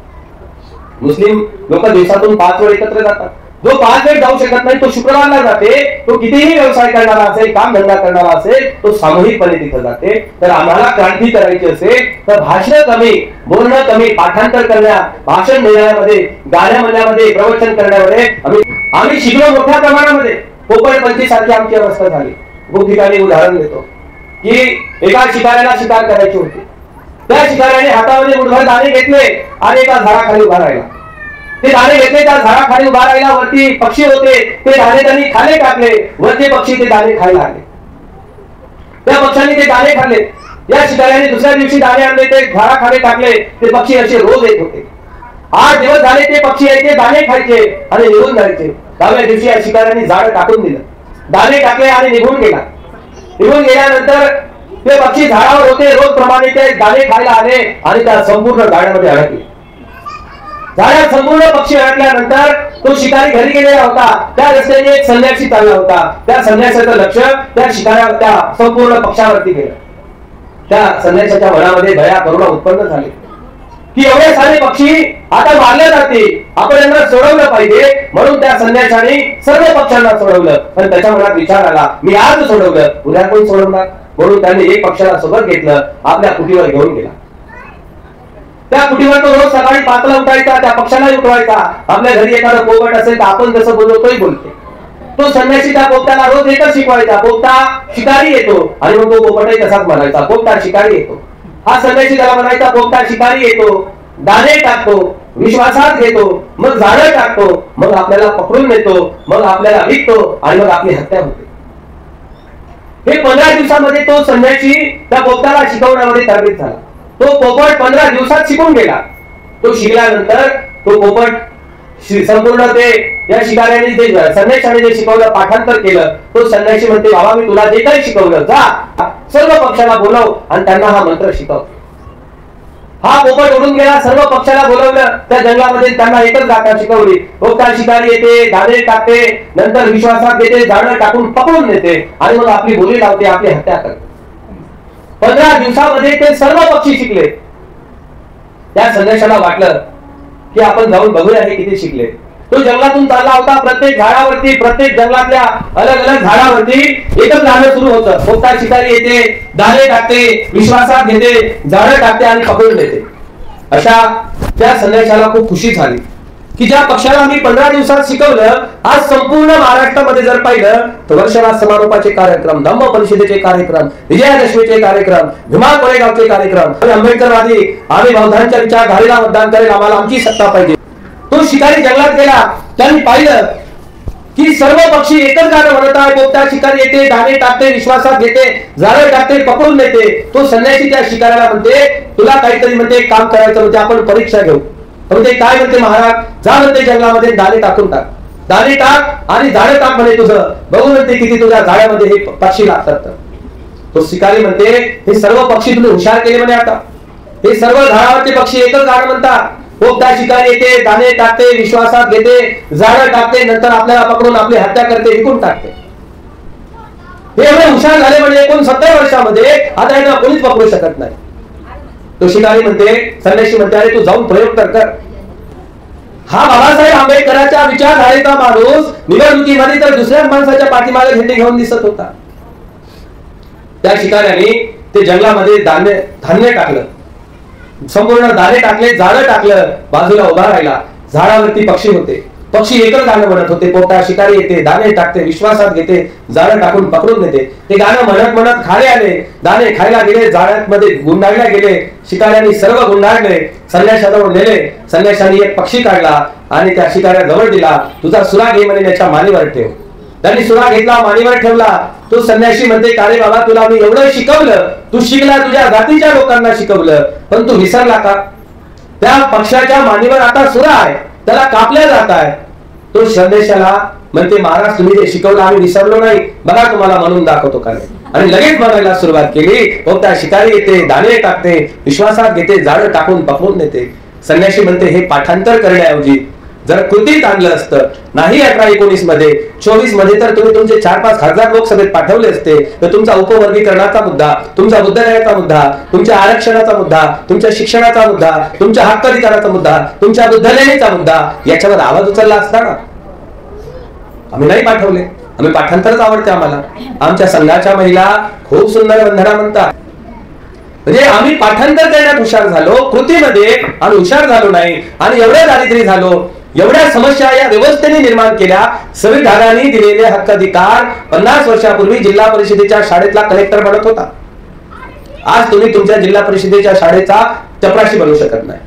मुस्लिम लोक दिवसातून 5 वेळ एकत्र जातात. जो 5 वेळ जाऊ शकत नाही तो शुक्रवारला जाते. तो कितीही व्यवसाय करणारा असेल, काम धंदा करणारा असेल, तो सामूहिकपणे तिथे जाते. तर आम्हाला क्रांती करायची असेल तर भाषण कमी, बोलणं कमी, पाठांतर करण्यात, भाषण देण्यामध्ये, गाण्या म्हणण्यामध्ये, प्रवचन करण्यामध्ये आम्ही शिकलो मोठ्या प्रमाणामध्ये. पोपळपंची सारखी आमची अवस्था झाली. खूप ठिकाणी उदाहरण देतो की एका शिकाऱ्याला शिकार करायची होती. त्या शिकाऱ्याने हातामध्ये मुठभर दाणे घेतले आणि एका झाडाखाली उभा राहिला. ते दाणे घेतले, त्या झाडाखाली उभा राहिला. वरती पक्षी होते, ते दाणे त्यांनी खाली टाकले. वरचे पक्षी ते दाणे खायला आले. त्या पक्ष्यांनी ते दाणे खाल्ले. या शिकाऱ्याने दुसऱ्या दिवशी दाणे आणले, ते झाडाखाली टाकले. ते पक्षी असे रोज येत होते. 8 दिवस झाले ते पक्षी यायचे, दाणे खायचे आणि निघून जायचे. 10व्या दिवशी या शिकाऱ्याने झाड टाकून दिलं, दाणे टाकले आणि निघून गेला. निघून गेल्यानंतर ते पक्षी झाडावर होते, रोज प्रमाणे ते दाणे खायला आले आणि त्या संपूर्ण झाडामध्ये अडकले. झाडात संपूर्ण पक्षी अडकल्यानंतर तो शिकारी घरी गेलेला होता. त्या रस्त्याने एक संन्यासी चालला होता. त्या संन्यासाचं लक्ष त्या शिकाऱ्या, त्या संपूर्ण पक्षावरती गेलं. त्या संन्यासाच्या मनामध्ये दया, करुणा उत्पन्न झाली की एवढे सारे पक्षी आता मारले जातील, आपण यांना सोडवलं पाहिजे. म्हणून त्या संन्यासाने सर्व पक्ष्यांना सोडवलं. पण त्याच्या मनात विचार आला, मी आज सोडवलं, उद्या कोण सोडवणार? म्हणून त्यांनी एक पक्षाला सोबत घेतलं, आपल्या कुटीवर घेऊन गेला. त्या कुटीवर तो रोज सकाळी 5ला उठायचा, त्या पक्षालाही उठवायचा. आपल्या घरी एखादं पोपट असेल तर आपण जसं बोलतोय बोलते. तो संन्यासी त्या पोपटाला रोज एकच शिकवायचा, पोपटा शिकारी येतो. आणि मग तो पोपटही तसाच म्हणायचा, पोपटा शिकारी येतो. हा संन्यासी त्याला म्हणायचा, पोपटा शिकारी येतो, दाणे टाकतो, विश्वासात घेतो, मग झाडं टाकतो, मग आपल्याला पकडून नेतो, मग आपल्याला विकतो आणि मग आपली हत्या होते. हे 15 दिवसामध्ये तो संन्यासी त्या पोपटाला शिकवण्यामध्ये तरबेज झाला. तो पोपट 15 दिवसात शिकून गेला. तो शिकल्यानंतर तो पोपट संपूर्ण ते या शिकाऱ्याने जे संन्याशाने जे शिकवलं पाठांतर केलं. तो संन्याशी म्हणते बाबा मी तुला जे काही शिकवलं जा सर्व पक्षाला बोलव आणि त्यांना हा मंत्र शिकव. हा पोपट उडून गेला. सर्व पक्षाला बोलवलं. त्या जंगलामध्ये त्यांना एकच गाथा शिकवली. पोपटा शिकारी येते, दाणे टाकते, नंतर विश्वासात घेते, झाडं टाकून पकडून नेते आणि मग आपली बोली लावते, आपली हत्या करते. 15 दिवसामध्ये ते सर्व पक्षी शिकले. त्या संन्याशाला वाटलं की आपण जाऊन बघूया हे किती शिकले. तो जंगलातून चालला होता. प्रत्येक झाडावरती, प्रत्येक जंगलातल्या अलग अलग झाडावरती एकच गाणं सुरू होतं. पोपटा शिकारी येते, दाणे टाकते, विश्वासात घेते, झाडं टाकते आणि पकडून देते. अशा त्या संन्याशाला खूप खुशी झाली की ज्या पक्षाला मी 15 दिवसात शिकवलं, आज संपूर्ण महाराष्ट्रामध्ये जर पाहिलं तर वर्षाला समारोपाचे कार्यक्रम, धम्म परिषदेचे कार्यक्रम, विजयादशमीचे कार्यक्रम, भीमा कोरेगावचे कार्यक्रम, आंबेडकरवादी आम्ही बौद्धांच्या विचारधारेला मतदान करेल, आम्हाला आमची सत्ता पाहिजे. तो शिकारी जंगलात गेला. त्यांनी पाहिलं की सर्व पक्षी एकच गाणं म्हणत आहे. पोपटा शिकारी येते, दाणे टाकते, विश्वासात घेते, झाडं टाकते, पकडून नेते. तो संन्यासी त्या शिकाऱ्याला म्हणते तुला काहीतरी म्हणते काम करायचं म्हणते, आपण परीक्षा घेऊ. म्हणते काय म्हणते महाराज, जा म्हणते जंगलामध्ये दाणे टाकून टाक, दाणे टाक आणि झाडं टाक म्हणे तुझं, बघू म्हणते किती तुझ्या झाडामध्ये हे पक्षी लागतात. तो शिकारी म्हणते हे सर्व पक्षी तुम्ही हुशार केले म्हणे. आता हे सर्व झाडावरचे पक्षी एकच गाणं म्हणतात. पोपटा शिकारी येते, दाणे टाकते, विश्वासात घेते, झाडं टाकते, नंतर आपल्याला पकडून आपली हत्या करते, विकून टाकते. हे एवढे हुशार झाले म्हणजे 69 वर्षामध्ये आता यांना कोणीच पकडू शकत नाही. तो शिकारी म्हणते, संन्याशी म्हणते अरे तू जाऊन प्रयोग कर. हा बाबासाहेब आंबेडकरांच्या विचारधारेचा माणूस निवडणुकीमध्ये तर दुसऱ्याच माणसाच्या पाठीमागे झेंडे घेऊन दिसत होता. त्या शिकाऱ्याने ते जंगलामध्ये धान्य टाकलं, संपूर्ण दाणे टाकले, झाडं टाकलं, बाजूला उभा राहिला. झाडावरती पक्षी होते. पक्षी एकच गाणं म्हणत होते. पोपटा शिकारी येते, दाणे टाकते, विश्वासात घेते, झाडं टाकून पकडून नेते. ते गाणं म्हणत म्हणत खाली आले, दाणे खायला गेले, झाडांमध्ये गुंडाळल्या गेले. शिकाऱ्यांनी सर्व गुंडाळले, संन्याशाजवळ नेले. संन्याशाने एक पक्षी काढला आणि त्या शिकाऱ्याजवळ दिला. तुझा सुरा घे म्हणे, त्याच्या मानेवर ठेव. त्यांनी सुरा घेतला, मानेवर ठेवला. तो संन्याशी म्हणते का रे बाबा तुला मी एवढं शिकवलं, तू शिकला, तुझ्या जातीच्या लोकांना शिकवलं, पण तू विसरला का? त्या पक्षाच्या मानेवर आता सुरा आहे, त्याला कापल्या जात आहे. तो संन्याशाला म्हणते महाराज तुम्ही जे शिकवलं आम्ही विसरलो नाही, बघा तुम्हाला म्हणून दाखवतो का. आणि लगेच म्हणायला सुरुवात केली. पोपटा शिकारी येते, दाणे टाकते, विश्वासात घेते, झाडं टाकून पकडून नेते. संन्याशी म्हणते हे पाठांतर करण्याऐवजी जर कृतीत आणलं असतं, नाही 18-19 मध्ये, 24 मध्ये तर तुम्ही तुमचे 4-5 हजार लोकसभेत पाठवले असते, तर तुमचा उपवर्गीकरणाचा मुद्दा, तुमचा बुद्धगयाचा मुद्दा, तुमच्या आरक्षणाचा मुद्दा, तुमच्या शिक्षणाचा मुद्दा, तुमच्या हक्क अधिकाराचा मुद्दा, तुमच्या बुद्धलेणीचा मुद्दा याच्यावर आवाज उचलला असता ना. आम्ही नाही पाठवले. आम्ही पाठांतरच आवडते आम्हाला. आमच्या संघाच्या महिला खूप सुंदर वंदना म्हणतात. म्हणजे आम्ही पाठांतर करण्यात हुशार झालो, कृतीमध्ये आणि हुशार झालो नाही. आणि एवढे दारिद्र्य झालो, एवढ्या समस्या या व्यवस्थेने निर्माण केल्या. संविधानाने दिलेले हक्क अधिकार 50 वर्षापूर्वी जिल्हा परिषदेच्या शाळेतला कलेक्टर बनत होता. आज तुम्ही तुमच्या जिल्हा परिषदेच्या शाळेचा चपराशी बनवू शकत नाही.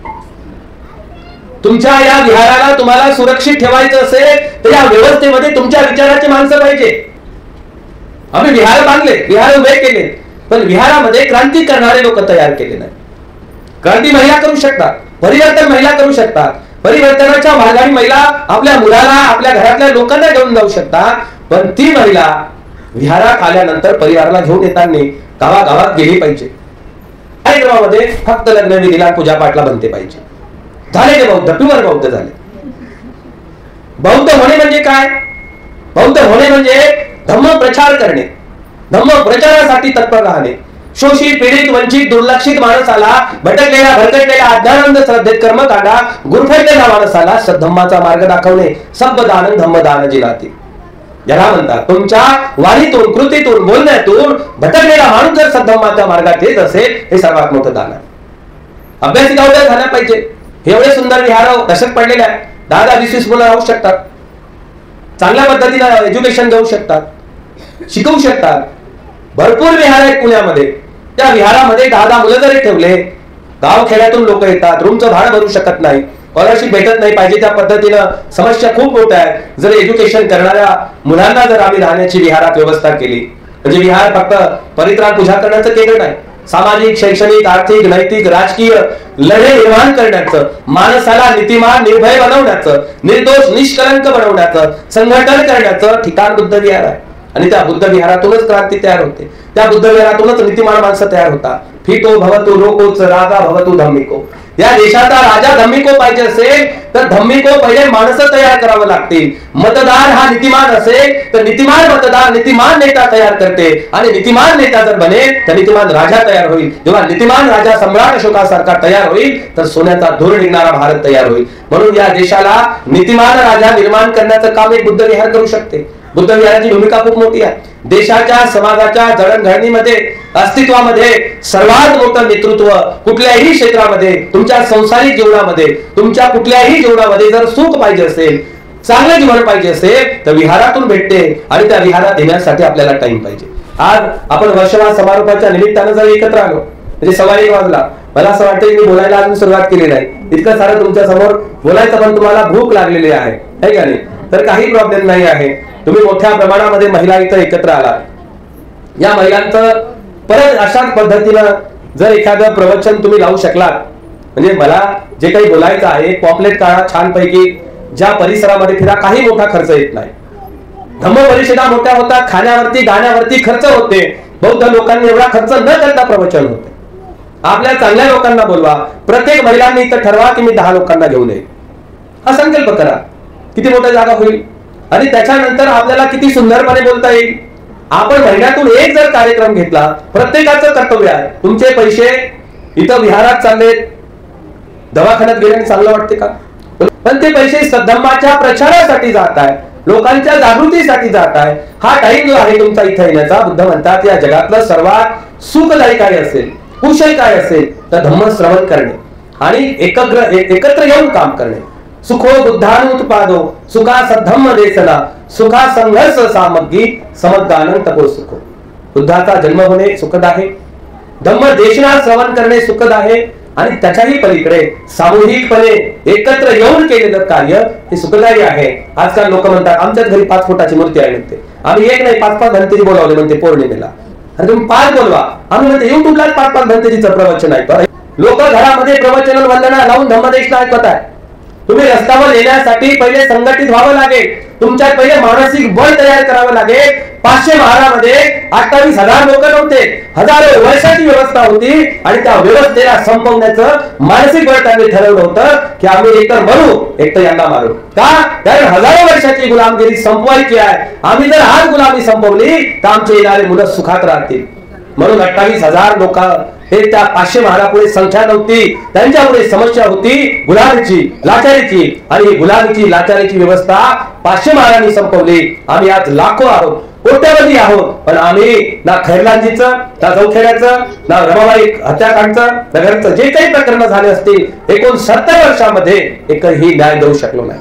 तुमच्या या विहाराला तुम्हाला सुरक्षित ठेवायचं असेल तर या व्यवस्थेमध्ये तुमच्या विचाराची माणसं पाहिजे. आम्ही विहार बांधले, विहार उभे केले, पण विहारामध्ये क्रांती करणारे लोक तयार केले नाही. क्रांती महिला करू शकतात, परिवर्तन महिला करू शकतात. परिवर्तनाच्या मार्गाने महिला आपल्या मुलाला, आपल्या घरातल्या लोकांना घेऊन जाऊ शकतात. पण ती महिला विहारात आल्यानंतर परिवाराला घेऊन येताना गावागावात गेली पाहिजे. कार्यक्रमामध्ये फक्त लग्न विधीला पूजापाठला बनते पाहिजे. झाले ते बौद्ध, प्युअर बौद्ध झाले. बौद्ध होणे म्हणजे काय? बौद्ध होणे म्हणजे धम्म प्रचार करणे, धम्म प्रचारासाठी तत्पर राहणे. शोषित, पीडित, वंचित, दुर्लक्षित माणसाला, भटकलेला, भरकटलेला, अज्ञानंद श्रद्धेत कर्मकांडा गुरफटलेल्या माणसाला सद्धम्माचा मार्ग दाखवणे. सब्बदान धम्मदान जिनाती याला म्हणतात. तुमच्या वाणीतून, कृतीतून, बोलण्यातून भटकलेला माणूस जर सद्धम्माच्या मार्गात येत असेल, हे सर्वात मोठं दान आहे. अभ्यासिका उद्या झाल्या पाहिजे. एवढे सुंदर विहार दशक पडलेले आहे. 10-20 मुलं राहू शकतात, चांगल्या पद्धतीने एज्युकेशन घेऊ शकतात, शिकवू शकतात. भरपूर विहार आहेत पुण्यामध्ये. त्या विहारामध्ये 10 मुलं जरी ठेवले, गाव खेड्यातून लोक येतात, रूमचं भाडं भरू शकत नाही, स्कॉलरशिप भेटत नाही पाहिजे त्या पद्धतीनं, समस्या खूप मोठ्या आहेत. जर एज्युकेशन करणाऱ्या मुलांना जर आम्ही राहण्याची विहारात व्यवस्था केली, म्हणजे विहार फक्त परित्राण पूजा करण्याचं केंद्र नाही, सामाजिक, शैक्षणिक, आर्थिक, नैतिक, राजकीय लढे निर्माण करण्याचं, माणसाला नीतिमान, निर्भय बनवण्याचं, निर्दोष, निष्कलंक बनवण्याचं, संघटन करण्याचं ठिकाण बुद्ध विहार आहे. आणि त्या बुद्ध विहारातूनच क्रांती तयार होते. त्या बुद्ध विहारातूनच नीतिमान माणसं तयार होतात. फितो भवतु लोकोच राजा भवतु धम्मिको. या देशाचा राजा धम्मिको पाहिजे असेल तर धम्मिको पहिले माणसं तयार करावं लागतील. मतदार हा नीतिमान असेल तर नीतिमान मतदार नीतिमान नेता तयार करते. आणि नीतिमान नेता जर बनेल तर नीतिमान राजा तयार होईल. जेव्हा नीतिमान राजा सम्राट अशोकासारखा तयार होईल तर सोन्याचा धूर निघणारा भारत तयार होईल. म्हणून या देशाला नीतिमान राजा निर्माण करण्याचं काम एक बुद्ध विहार करू शकते. बुद्ध विहाराची भूमिका खूप मोठी आहे. देशाच्या, समाजाच्या जडणघडणीमध्ये, अस्तित्वामध्ये सर्वात मोठं नेतृत्व कुठल्याही क्षेत्रामध्ये, तुमच्या संसारिक जीवनामध्ये, तुमच्या कुठल्याही जीवनामध्ये जर सुख पाहिजे असेल, चांगलं जीवन पाहिजे असेल तर विहारातून भेटते. आणि त्या विहारात येण्यासाठी आपल्याला टाइम पाहिजे. आज आपण वर्षवार समारोपाच्या निमित्तानं जर एकत्र आलो म्हणजे 1:15 वाजला, मला असं वाटतं की मी बोलायला अजून सुरुवात केली नाही. इतकं सारं तुमच्या समोर बोलायचं, पण तुम्हाला भूक लागलेली आहे का नाही? तर काही प्रॉब्लेम नाही आहे. तुम्ही मोठ्या प्रमाणामध्ये महिला इथं एकत्र आलात. या महिलांचं परत अशाच पद्धतीनं जर एखादं प्रवचन तुम्ही लावू शकलात, म्हणजे मला जे काही बोलायचं आहे, पॉम्पलेट काढा छानपैकी, ज्या परिसरामध्ये फिरा, काही मोठा खर्च येत नाही. धम्म परिषदा मोठ्या होतात, खाण्यावरती गाण्यावरती खर्च होते. बौद्ध लोकांनी एवढा खर्च न करता प्रवचन होते. आपल्या चांगल्या लोकांना बोलवा. प्रत्येक महिलांनी इथं ठरवा की मी 10 लोकांना घेऊन येईल. हा संकल्प करा. किती मोठा जागा होईल आणि त्याच्यानंतर आपल्याला किती सुंदरपणे बोलता येईल. आपण महिन्यातून एक जर कार्यक्रम घेतला, प्रत्येकाचं कर्तव्य आहे. तुमचे पैसे इथं विहारात चाललेत, दवाखान्यात गेल्याने चांगलं वाटते का? पण ते पैसे सद्धम्माच्या प्रचारासाठी जात आहे, लोकांच्या जागृतीसाठी जात आहे. हा टाइम जो आहे तुमचा इथं येण्याचा, बुद्ध म्हणतात या जगातलं सर्वात सुखदायी काय असेल, कुशल काय असेल तर धम्म श्रवण करणे आणि एकत्र येऊन काम करणे. सुखो बुद्धानुत्पादो सुखा सद्धम्म देसना सुखा संघर्ष सामग्री समद्दानं तपो सुखो. बुद्धाचा जन्म होणे सुखद आहे, धम्म देशना श्रवण करणे सुखद आहे आणि त्याच्याही पलीकडे सामूहिकपणे एकत्र येऊन केलेलं कार्य हे सुखदायी आहे. आजकाल लोक म्हणतात आमच्याच घरी 5 फुटाची मूर्ती आहे म्हणते, आम्ही एक नाही 5-5 धनतेजी बोलावले म्हणते पौर्णिमेला. आणि तुम्ही 5 बोलवा, आम्ही म्हणते युट्यूबलाच 5-5 धनतेजीचं प्रवचन ऐकतो. लोक घरामध्ये प्रवचन वंदना लावून धम्मदेशना ऐकत आहे. तुम्ही रस्त्यावर येण्यासाठी पहिले संघटित व्हावं लागेल. तुमच्यात पहिले मानसिक बळ तयार करावं लागेल. 500 महारामध्ये 28,000 लोक नव्हते, हजारो वर्षाची व्यवस्था होती आणि त्या व्यवस्थेला संपवण्याचं मानसिक बळ त्यांनी ठरवलं होतं की आम्ही एकतर मरू एकतर यांना मारू. का? कारण हजारो वर्षाची गुलामगिरी संपवायची आहे. आम्ही जर आज गुलामी संपवली तर आमचे येणारे मुलं सुखात राहतील. म्हणून 28,000 लोक हे त्या 500 महारापुढे संख्या नव्हती, त्यांच्यापुढे समस्या होती गुलामीची, लाचारीची. आणि ही गुलामीची, लाचारीची व्यवस्था 500 महारांनी संपवली. आम्ही आज लाखो आहोत, कोट्यावधी आहोत, पण आम्ही ना खैरलांजीचं, ना जवखेड्याचं, ना रमाबाई हत्याकांडचं, नगरचं जे काही प्रकरण झाले असतील 69 वर्षामध्ये एकही न्याय देऊ शकलो नाही.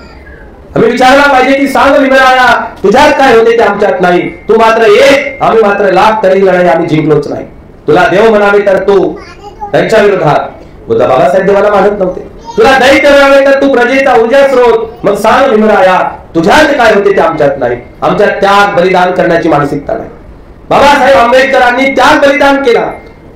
आम्ही विचारला पाहिजे की सांग विमराया तुझ्यात काय होते ते आमच्यात नाही. तू मात्र एक, आम्ही मात्र लाख, तरी लढाई आम्ही जिंकलोच नाही. तुला देव म्हणावे तर तू त्यांच्या विरोधात, बुद्ध बाबासाहेब देवाला मानत नव्हते. तुला दैत्य म्हणावे तर तू प्रजेचा ऊर्जा स्रोत, मग सांग भीमराया तुझ्यात काय होते ते आमच्यात नाही. आमच्यात त्याग बलिदान करण्याची मानसिकता नाही. बाबासाहेब आंबेडकरांनी त्याग बलिदान केला.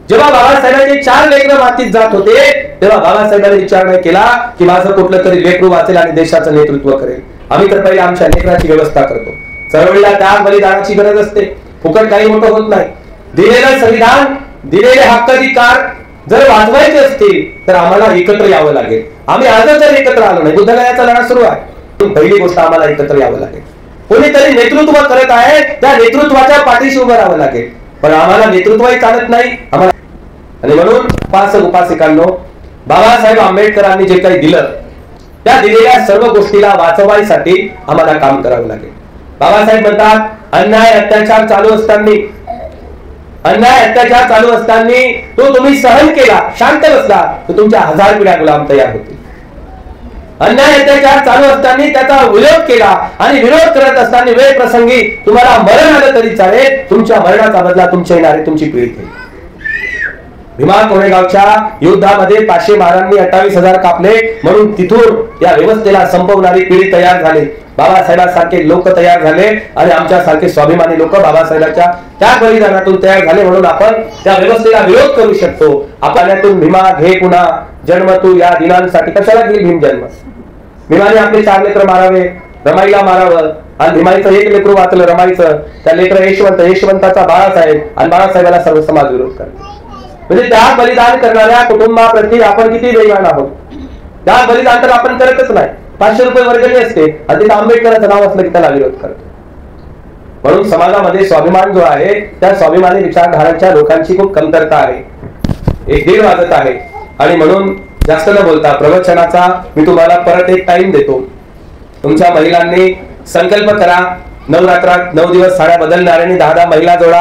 जेव्हा बाबासाहेबांचे 4 लेकरं मातीत जात होते तेव्हा बाबासाहेबांनी विचार नाही केला की माझं कुठलं तरी लेकरू वाचेल आणि देशाचं नेतृत्व करेल. आम्ही तर पहिले आमच्या लेकराची व्यवस्था करतो. चळवळीला त्याग बलिदानाची गरज असते. फुकट काही मोठं होत नाही. दिलेलं संविधान, दिलेले हक्काधिकार जर वाचवायचे असतील तर आम्हाला एकत्र यावं लागेल. आम्ही आजच जर एकत्र आलो नाही, बुद्धगयाचा लढा सुरू आहे, पहिली गोष्ट आम्हाला एकत्र यावं लागेल. कोणीतरी नेतृत्व करत आहे, त्या नेतृत्वाच्या पाठीशी उभं राहावं लागेल. पण आम्हाला नेतृत्वही चालत नाही आम्हाला. आणि म्हणून उपासक उपासिकांनो, बाबासाहेब आंबेडकरांनी जे काही दिलं त्या दिलेल्या सर्व गोष्टीला वाचवायसाठी आम्हाला काम करावं लागेल. बाबासाहेब म्हणतात अन्याय अत्याचार चालू असताना तो तुम्ही सहन केला, शांत बसला तर तुमच्या 1000 पिढ्या गुलाम तयार होतील. अन्याय अत्याचार चालू असताना त्याचा विरोध केला आणि विरोध करत असताना वेळ प्रसंगी तुम्हाला मरण आलं तरी चालेल, तुमच्या मरणाचा बदला तुमच्या येणारे तुमची पिढी घेईल. भीमा कोरेगावच्या युद्धामध्ये 500 महारांनी 28,000 कापले, म्हणून तिथून या व्यवस्थेला संपवणारी पिढी तयार झाली. बाबासाहेबांसारखे लोक तयार झाले आणि आमच्यासारखे स्वाभिमानी लोक बाबासाहेबांच्या त्या बलिदानातून तयार झाले, म्हणून आपण त्या व्यवस्थेला विरोध करू शकतो. आपल्यातून भीमा घे पुन्हा जन्म तू या दिनांसाठी. कशाला घेईल भीम जन्म? भीमाने आपले 4 लेकर मारावे, रमाईला मारावं, आणि भीमाईचं 1 लेकरू वाचलं रमाईचं, त्या लेकर यशवंत, यशवंताचा बाळासाहेब, आणि बाळासाहेबाला सर्व समाज विरोध करतो. म्हणजे त्या बलिदान करणाऱ्या कुटुंबाप्रती आपण किती बेईमान आहोत. त्या बलिदान तर आपण करतच नाही. 500 रुपये वर्गणी असते आणि तिथे आंबेडकरांचं नाव असलं की त्याला विरोध करतो. म्हणून समाजामध्ये स्वाभिमान जो आहे त्या स्वाभिमानी विचारधारांच्या लोकांची खूप कमतरता आहे. 1:30 वाजत आहे आणि म्हणून जास्त न बोलता प्रवचनाचा मी तुम्हाला परत एक टाइम देतो. तुमच्या महिलांनी संकल्प करा, नवरात्रात 9 दिवस साड्या बदलणार आणि 10 महिला जोडा.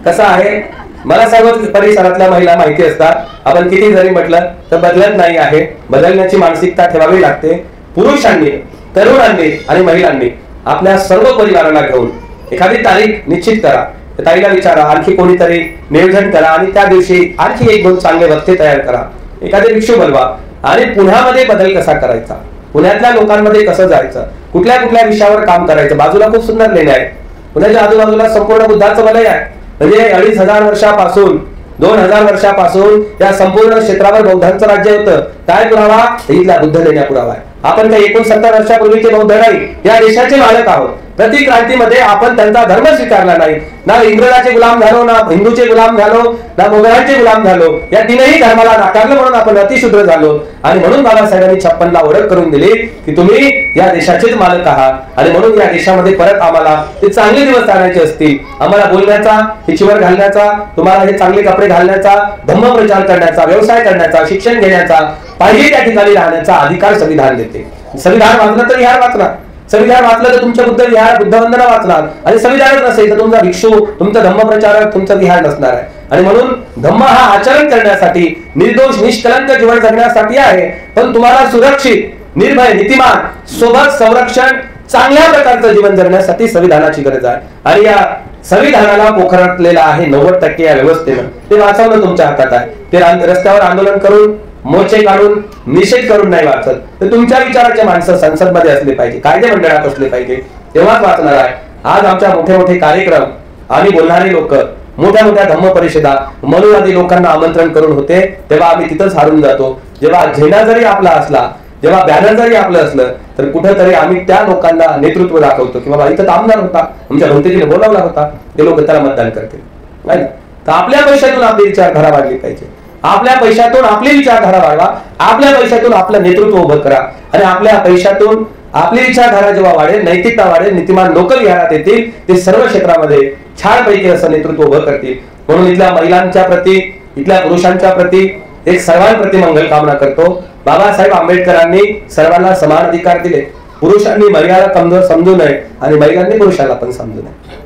कसं आहे, मला सर्व परिसरातल्या महिला माहिती असतात. आपण किती जरी म्हटलं तर बदलत नाही आहे. बदलण्याची मानसिकता ठेवावी लागते. पुरुषांनी, तरुणांनी आणि महिलांनी आपल्या सर्व परिवाराला घेऊन एखादी तारीख निश्चित करा. ताईला विचारा, आणखी कोणीतरी नियोजन करा आणि त्या दिवशी आणखी 1-2 चांगले वक्ते तयार करा. एखादे भिक्षू बोलवा आणि पुण्यामध्ये बदल कसा करायचा, पुण्यातल्या लोकांमध्ये कसं जायचं, कुठल्या कुठल्या विषयावर काम करायचं. बाजूला खूप सुंदर लेणे आहे. पुण्याच्या आजूबाजूला संपूर्ण बुद्धाचं वलय आहे. म्हणजे 2,500 वर्षापासून 2000 वर्षापासून या संपूर्ण क्षेत्रावर बौद्धांचं राज्य होतं. काय पुरावा? इथल्या बुद्ध लेण्या पुरावा आहे. आपण काही 69 वर्षापूर्वीचे बौद्ध नाही, या देशाचे मालक आहोत. प्रतिक्रांतीमध्ये आपण त्यांचा धर्म स्वीकारला नाही. ना इंग्रजाचे गुलाम झालो, ना हिंदूचे गुलाम झालो, ना मोगलांचे गुलाम झालो. या 3ही धर्माला नाकारलं, म्हणून आपण अतिशूद्र झालो. आणि म्हणून बाबासाहेबांनी 56ला ओळख करून दिली की तुम्ही या देशाचेच मालक आहात. आणि म्हणून या देशामध्ये परत आम्हाला ते चांगले दिवस आणायचे असतील. आम्हाला बोलण्याचा, हिचीवर घालण्याचा, तुम्हाला हे चांगले कपडे घालण्याचा, धम्मप्रचार करण्याचा, व्यवसाय करण्याचा, शिक्षण घेण्याचा, पाहिजे त्या ठिकाणी राहण्याचा अधिकार संविधान देते. संविधान वाचलं तर विहार वाचणार, संविधान वाचलं तर तुमच्या बुद्ध विहार, बुद्धवंदना वाचणार. आणि संविधानच नसेल तर तुमचा भिक्षू, तुमचा धम्मप्रचारक, तुमचं विहार नसणार आहे. आणि म्हणून धम्म हा आचरण करण्यासाठी, निर्दोष निष्कलंक जीवन जगण्यासाठी आहे. पण तुम्हाला सुरक्षित, निर्भय, नीतिमान, सोबत संरक्षण, चांगल्या प्रकारचं जीवन जगण्यासाठी संविधानाची गरज आहे. आणि या संविधानाला पोखरलेला आहे 90% या व्यवस्थेनं. ते वाचवणं तुमच्या हातात आहे. ते रस्त्यावर आंदोलन करून, मोर्चे काढून, निषेध करून नाही वाचत. तर तुमच्या विचाराचे माणसं संसदमध्ये असले पाहिजे, कायदे मंडळात असले पाहिजे, तेव्हाच वाचणार आहे. आज आमच्या मोठे मोठे कार्यक्रम आणि बोलणारे लोक, मोठ्या मोठ्या धम्म परिषदा, मनुवादी लोकांना आमंत्रण करून होते, तेव्हा आम्ही तिथंच हारून जातो. जेव्हा झेंडा जरी आपला असला, जेव्हा बॅनर जरी आपलं असलं, तर कुठेतरी आम्ही त्या लोकांना नेतृत्व दाखवतो की बाबा इथं आमदार होता, आमच्या भंतेजीने बोलावला होता, ते लोक त्याला मतदान करतील. नाही ना? तर आपल्या पैशातून आपली विचारधारा वाढली पाहिजे. आपल्या पैशातून आपली विचारधारा वाढवा. आपल्या पैशातून आपलं नेतृत्व उभं करा. आणि आपल्या पैशातून आपली विचारधारा जेव्हा वाढेल, नैतिकता वाढेल, नीतिमान लोक विहारात येतील, ते सर्व क्षेत्रामध्ये छानपैकी असं नेतृत्व उभं करतील. म्हणून इथल्या महिलांच्या प्रती, इथल्या पुरुषांच्या प्रती एक सर्वांप्रती मंगल कामना करतो. बाबासाहेब आंबेडकरांनी सर्वांना समान अधिकार दिले. पुरुषांनी महिलाला कमजोर समजू नये आणि महिलांनी पुरुषाला पण समजू नये.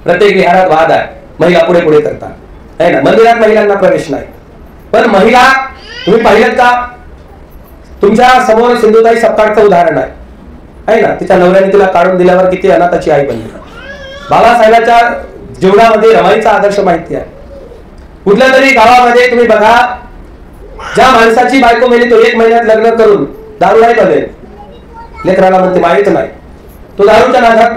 प्रत्येक विहारात वाद आहे, महिला पुढे पुढे करतात, आहे ना. मंदिरात महिलांना प्रवेश नाही. पण महिला, तुम्ही पाहिलं का, तुमच्या समोर सिंधुताई सपकाळचं उदाहरण आहे ना. तिच्या नवऱ्याने तिला काढून दिल्यावर किती अनाथाची आई बनली. बाबासाहेबांच्या जीवनामध्ये रमाईचा आदर्श माहिती आहे. कुठल्या तरी गावामध्ये तुम्ही बघा, ज्या माणसाची बायको मेली तो 1 महिन्यात लग्न करून दारू नाही बनेल, लेकराला म्हणते माहीत नाही, तो दारूच्या नादात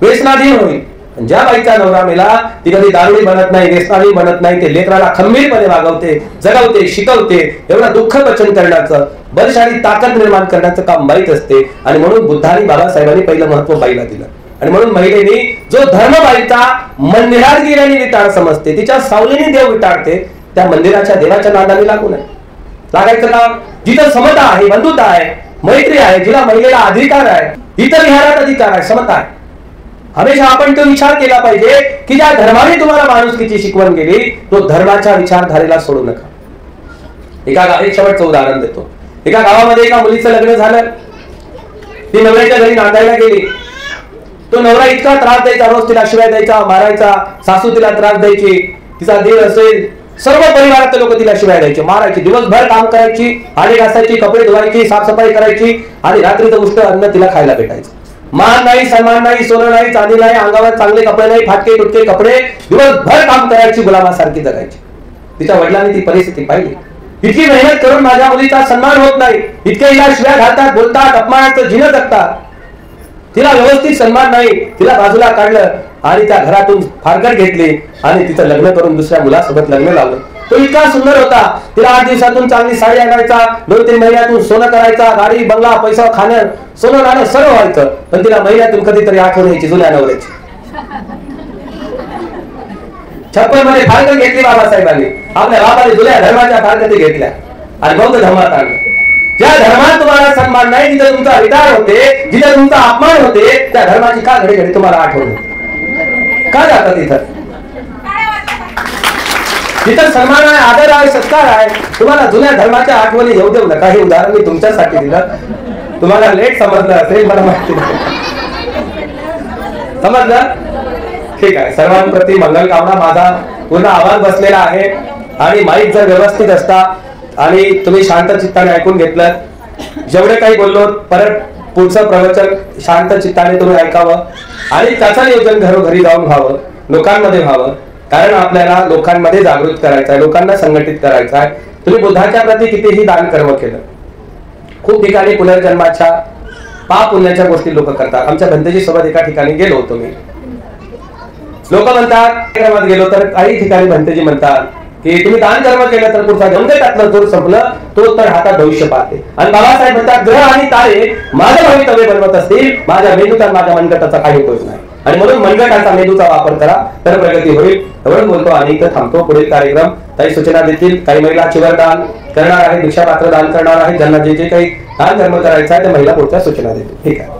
व्यसनाधीन होईल. ज्या बाईचा नवरा मेला ती कधी दारुडी बनत नाही, व्यसनाधीन बनत नाही, ते लेकराला खंबीरपणे वागवते, जगवते, शिकवते. एवढं दुःख पचन करण्याचं, बलशाली ताकद निर्माण करण्याचं काम बाईत असते. आणि म्हणून बुद्धांनी, बाबासाहेबांनी पहिलं महत्व बाईला दिलं. आणि म्हणून महिलेने जो धर्म बाईचा मंदिरात गेल्याने विटाळ समजते, तिच्या सावलीने देव विटाळते, त्या मंदिराच्या देवाच्या नादाने लागू नये. लागायचं का? जिथं समता आहे, बंधुता आहे, मैत्री आहे, जिला महिलेला अधिकार आहे, इतर विहारात अधिकार आहे, समता आहे. हमेशा आपण तो विचार केला पाहिजे की ज्या धर्माने तुम्हाला माणुसकीची शिकवण गेली, तो धर्माच्या विचारधारेला सोडू नका. एक शेवटचं उदाहरण देतो. एका गावामध्ये एका मुलीचं लग्न झालं. ती नवऱ्याच्या घरी नांदायला गेली. तो नवरा इतका त्रास द्यायचा, रोज तिला शिवाय द्यायचा, मारायचा, सासू तिला त्रास द्यायची, तिचा दीर असेल, सर्व परिवारातले लोक तिला शिवाय द्यायचे, मारायची, दिवसभर काम करायची, भांडे घासायची, कपडे धुवायची, साफसफाई करायची आणि रात्रीचं उष्ट अन्न तिला खायला भेटायचं. मान नाही, सन्मान नाही, सोनं नाही, चांदी नाही, अंगावर चांगले कपडे नाही, फाटके तुटके कपडे, दिवसभर काम करायची, गुलामासारखी जगायची. तिच्या वडिलांनी ती परिस्थिती पाहिली. इतकी मेहनत करून माझ्या मुलीचा सन्मान होत नाही, इतके हिला शिव्या घालतात, बोलतात, अपमानाचं झिणं जगतात, तिला व्यवस्थित सन्मान नाही, तिला बाजूला काढलं आणि त्या घरातून फारकत घेतली आणि तिचं लग्न करून दुसऱ्या मुलासोबत लग्न लावलं. तो इतका सुंदर होता, तिला 8 दिवसातून चांगली साडी आणायचा, 2-3 महिन्यातून सोनं करायचा, गाडी बंगला पैसा खाणं सोनं राहणं सर्व व्हायचं, पण तिला महिन्यातून कधीतरी आठवण यायची जुन्या नवऱ्याची. 56 मध्ये फारकत घेतली बाबासाहेबांनी, आपल्या बाबाने जुन्या धर्माच्या फारकती घेतल्या आणि बौद्ध धर्मात आणलं. ज्या धर्मात तुम्हाला सन्मान नाही, जिथे तुमचा विकार होते, जिथे तुमचा अपमान होते, त्या धर्माची का घडी घडी तुम्हाला आठवण का जातात? तिथं जिथं सन्मान आहे, आदर आहे, सत्कार आहे, तुम्हाला जुन्या धर्माच्या आठवणी येऊ देऊ नका. हे उदाहरण मी तुमच्यासाठी दिलं, तुम्हाला लेट समजलं असेल मला माहिती नाही. समजलं? ठीक आहे. सर्वांप्रती मंगल कामना. माझा पूर्ण आवाज बसलेला आहे आणि माईक जर व्यवस्थित असता आणि तुम्ही शांत चित्ताने ऐकून घेतलं, जेवढे काही बोललो परत पुढचं प्रवचन शांत चित्ताने तुम्ही ऐकावं आणि त्याचं नियोजन घरोघरी जाऊन व्हावं, लोकांमध्ये व्हावं. कारण आपल्याला लोकांमध्ये जागृत करायचं आहे, लोकांना संघटित करायचं आहे. तुम्ही बुद्धाच्या प्रती कितीही दान कर्म केलं, खूप ठिकाणी पुनर्जन्माच्या पाप पुण्याच्या गोष्टी लोक करतात. आमच्या भंतेजी सोबत एका ठिकाणी गेलो होतो मी. लोक म्हणतात, कार्यक्रमात गेलो तर काही ठिकाणी भंतेजी म्हणतात की तुम्ही दान कर्म केलं तर पुढचा गंगेटातलं जोर संपलं, तो तर हातात भविष्य पाहते. आणि बाबासाहेब म्हणतात, ग्रह आणि तारे माझं भवितव्य बनवत असतील, माझ्या मेंदूचा माझ्या मनगटाचा काही उपयोग नाही. आणि म्हणून मनगटाचा मेंदूचा वापर करा, तर प्रगती होईल. एवढं बोलतो आणि इथं थांबतो. पुढील कार्यक्रम काही सूचना देतील. काही महिला चिवर दान करणार आहे, दीक्षापात्र दान करणार आहे. ज्यांना जे जे काही दान धर्म करायचा आहे त्या महिला पुढच्या सूचना देतील. ठीक आहे.